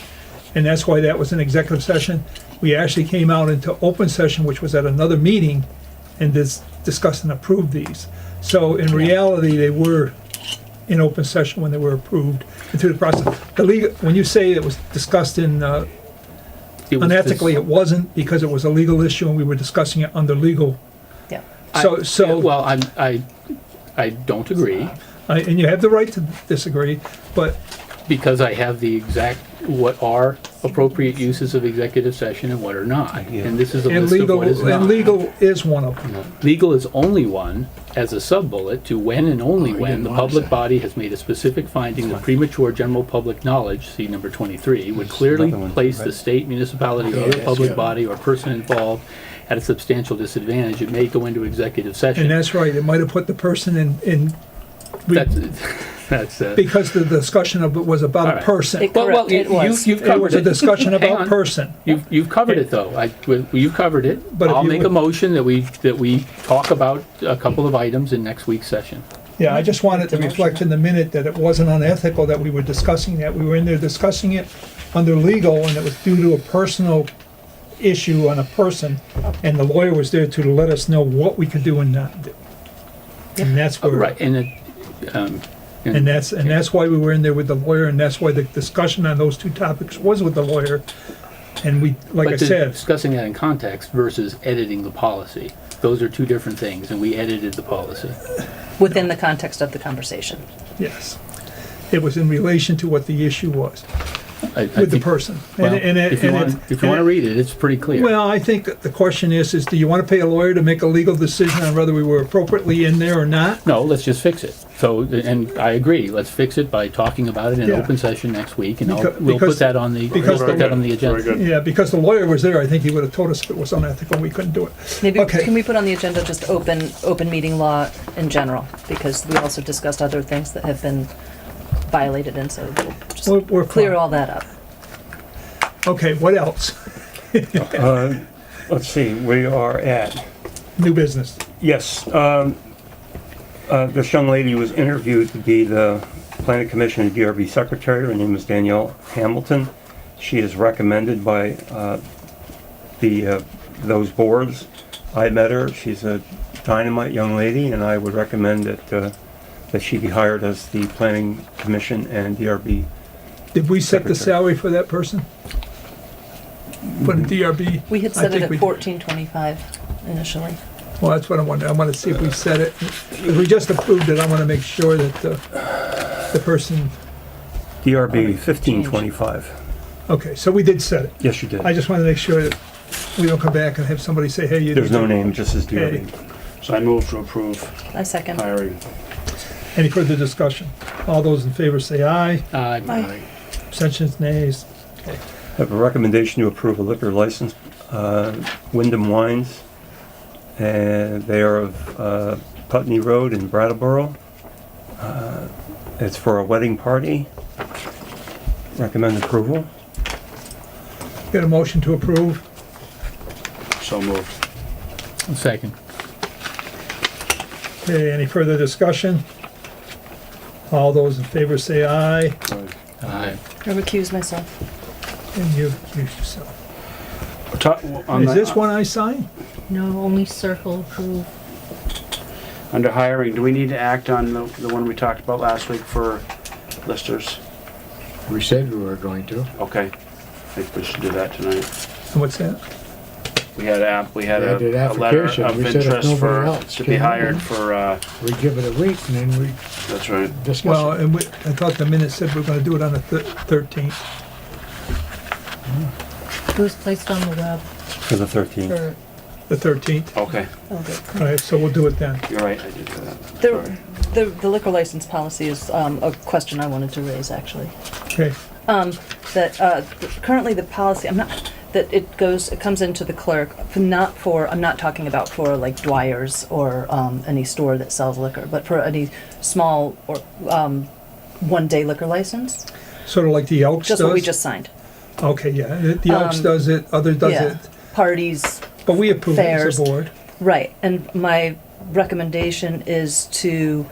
and that's why that was an executive session. We actually came out into open session, which was at another meeting, and discussed and approved these. So in reality, they were in open session when they were approved and through the process. The legal, when you say it was discussed in, It was unethically, it wasn't, because it was a legal issue and we were discussing it under legal. Yeah. Well, I don't agree, And you have the right to disagree, but because I have the exact, what are appropriate uses of executive session and what are not. And this is a and list of legal, what is not. and legal is one of them. Legal is only one, as a sub-bullet, to when and only Oh, you when didn't the want to public say. body has made a specific finding that premature general public knowledge, see number 23, would There's clearly another one, place right? the state, municipality, or Yeah, other that's public good. body or person involved at a substantial disadvantage. It may go into executive And session. that's right, it might have put the person in, That's, because the discussion of it was about a Alright. person. It- well, Correct, it was. you've It covered was a it. discussion Hang about on. person. You've covered it, though. You've covered it. But if I'll you make would- a motion that we talk about a couple of items in next week's session. Yeah, I just wanted to reflect in the minute that it wasn't unethical that we were discussing that. We were in there discussing it under legal, and it was due to a personal issue on a person, and the lawyer was there to let us know what we could do and not do. And that's where, Right, and it, and that's why we were in there with the lawyer, and that's why the discussion on those two topics was with the lawyer. And we, like I but said, discussing that in context versus editing the policy, those are two different things, and we edited the policy. Within the context of the conversation. yes, it was in relation to what the issue was I with the think- person. Well, if you want to read it, it's pretty clear. Well, I think that the question is do you want to pay a lawyer to make a legal decision on whether we were appropriately in there or not? No, let's just fix it. So, and I agree, let's fix it by talking about it in Yeah. open session next week, and Because- we'll because- put that on the, because we'll put that on the Very agenda. good. Yeah, because the lawyer was there, I think he would have told us if it was unethical, we couldn't do it. Maybe, Okay. can we put on the agenda just open meeting law in general? Because we also discussed other things that have been violated, and so we'll just We're clear fine. all that up. Okay, what else? Let's see, we are at, New business. yes, this young lady was interviewed to be the Planning Commission and DRB Secretary. Her name is Danielle Hamilton. She is recommended by those boards. I met her. She's a dynamite young lady, and I would recommend that she be hired as the Planning Commission and DRB. Did we set the Secretary. salary for that person? For the DRB? We had I set it think at we- $14.25 initially. Well, that's what I wanted. I want to see if we set it. If we just approved it, I want to make sure that the person, DRB 1525. okay, so we did set it. Yes, you did. I just want to make sure that we don't come back and have somebody say, hey, you. There's did no it. name, just as DRB. So I move to approve I second. hiring. Any further discussion? All those in favor say aye. Aye. Abstentions, nays. I have a recommendation to approve a liquor license, Wyndham Wines, and they are of Putney Road in Brattleboro. It's for a wedding party. Recommend approval. Get a motion to approve. So moved. Second. Okay, any further discussion? All those in favor say aye, Aye. I recuse myself. and you accuse yourself. Is this one I sign? No, only circle approve. Under hiring, do we need to act on the one we talked about last week for listers? We said we were going to. Okay. I think we should do that tonight. And what's that? We had a We had an letter application. of We said if interest nobody for, else to be came in, hired for, We give it a week and then we that's right. discuss Well, it. and I thought the minute said we we're gonna do it on the 13th. It was placed on the web For the 13th. for, The 13th. Okay, Oh, good. All right, so we'll do it then. you're right, I did do that. Sorry. The liquor license policy is a question I wanted to raise, actually. Okay, Currently the policy, it comes into the clerk, I'm not talking about for like Dwyer's or any store that sells liquor, but for any small or one-day liquor license, sort of like the Elks does? just what we just signed. Okay, yeah, the Elks does it, other does Yeah. it, Parties, but we approve it as Fairs. a board. right, and my recommendation is to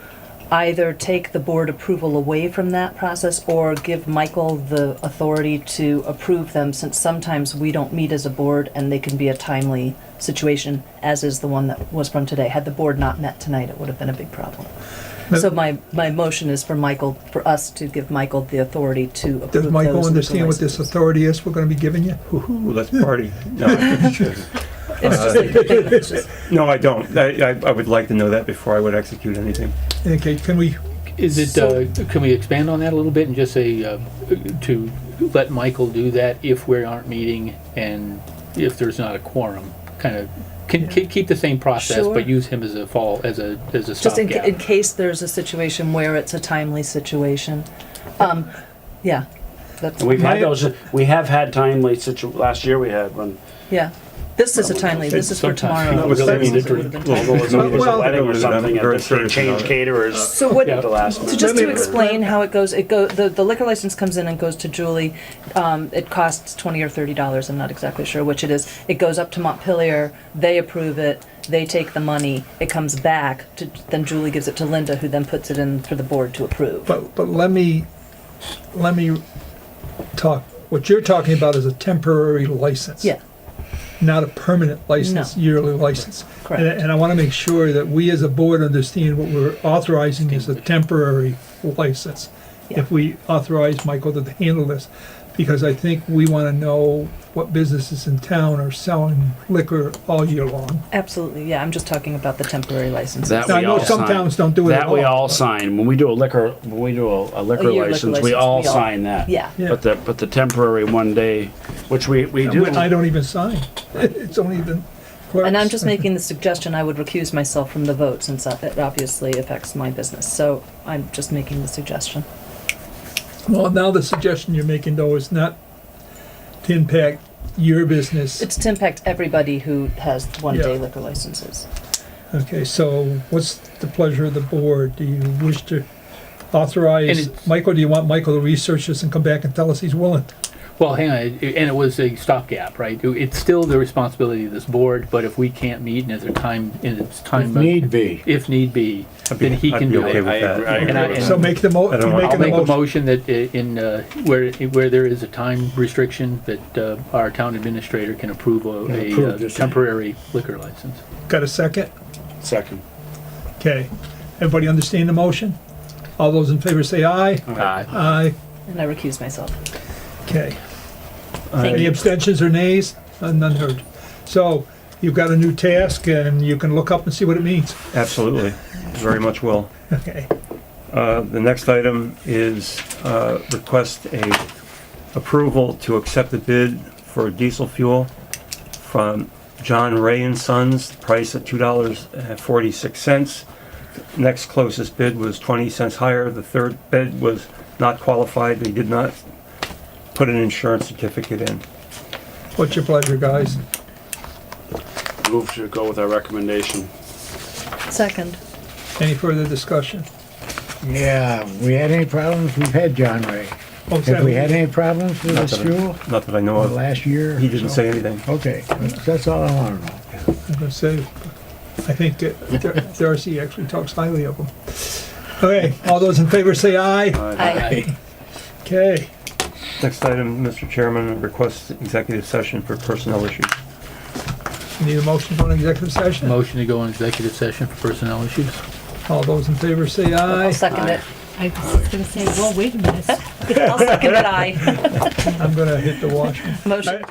either take the board approval away from that process or give Michael the authority to approve them, since sometimes we don't meet as a board and they can be a timely situation, as is the one that was from today. Had the board not met tonight, it would have been a big problem. So my motion is for Michael, for us to give Michael the authority to approve those Does Michael liquor understand what this licenses. authority is we're gonna be giving you? Ooh, let's party. No, It's just like the thing that's just, no, I don't. I would like to know that before I would execute anything. Okay, can we, Is it, So- can we expand on that a little bit and just say, to let Michael do that if we aren't meeting and if there's not a quorum? Kind of, keep the same process, Sure. but use him as a as a just in stopgap. case there's a situation where it's a timely situation. Yeah, that's, And we have had timely last year we had one. yeah. This is a timely, this is for Sometimes tomorrow. people I mean, This would have been timely. Although it was a Well, wedding or I'm something, very and they serious changed about it. caterers So what, at the last so minute. just to explain how it goes, the liquor license comes in and goes to Julie. It costs $20 or $30, I'm not exactly sure which it is. It goes up to Montpelier, they approve it, they take the money, it comes back, then Julie gives it to Linda, who then puts it in for the board to approve. but let me talk, what you're talking about is a temporary license. Yeah, Not a permanent license, No. yearly license. correct. And I wanna make sure that we as a board understand what we're authorizing is a temporary license. Yeah. If we authorize Michael to handle this, because I think we wanna know what businesses in town are selling liquor all year long. Absolutely, yeah, I'm just talking about the temporary licenses. That Now, I we know all some sign. towns don't do it at That we all, all but- sign. When we do a liquor liquor license, we license, all we all- sign that. Yeah, Yeah. But the temporary one day, which we do. I don't even sign. It's only the clerks. and I'm just making the suggestion, I would recuse myself from the vote since it obviously affects my business. So I'm just making the suggestion. Well, now the suggestion you're making though is not to impact your business. It's to impact everybody who has one-day Yeah. liquor licenses. Okay, so what's the pleasure of the board? Do you wish to And authorize it's- Michael? Do you want Michael to research this and come back and tell us he's willing? Well, hang on, and it was a stopgap, right? It's still the responsibility of this board, but if we can't meet and it's time. If need be. If need be, I'd be- then he I'd can be do okay it. with that. I agree And I- with and- So make the mo, I don't you want- making I'll the make a motion? motion that where there is a time restriction, that our town administrator can approve Can a approve this. temporary liquor license. Got a second? Second. Okay. Everybody understand the motion? All those in favor say aye. Aye. Aye. And I recuse myself. Okay. Thank Any you. abstentions or nays? None heard. So you've got a new task and you can look up and see what it means. Absolutely, very much will. Okay. The next item is request a approval to accept the bid for diesel fuel from John Ray and Sons, price at $2.46. Next closest bid was 20 cents higher. The third bid was not qualified. They did not put an insurance certificate in. What's your pleasure, guys? Move to go with our recommendation. Second. Any further discussion? Yeah, we had any problems? We've had John Ray. Oh, is Have that- we had any problems with Not this that I- fuel Not that I know the of. last year? He or didn't so? say anything. Okay, that's all I want to know. I'm gonna say, I think Darcy actually talks highly of them. Okay, all those in favor say aye. Aye. Okay, Next item, Mr. Chairman, request executive session for personnel issues. need a motion for an executive session? Motion to go in executive session for personnel issues. All those in favor say aye. I'll second it. I was gonna say, well, wait a minute. I'll second it, aye. I'm gonna hit the wash. Motion.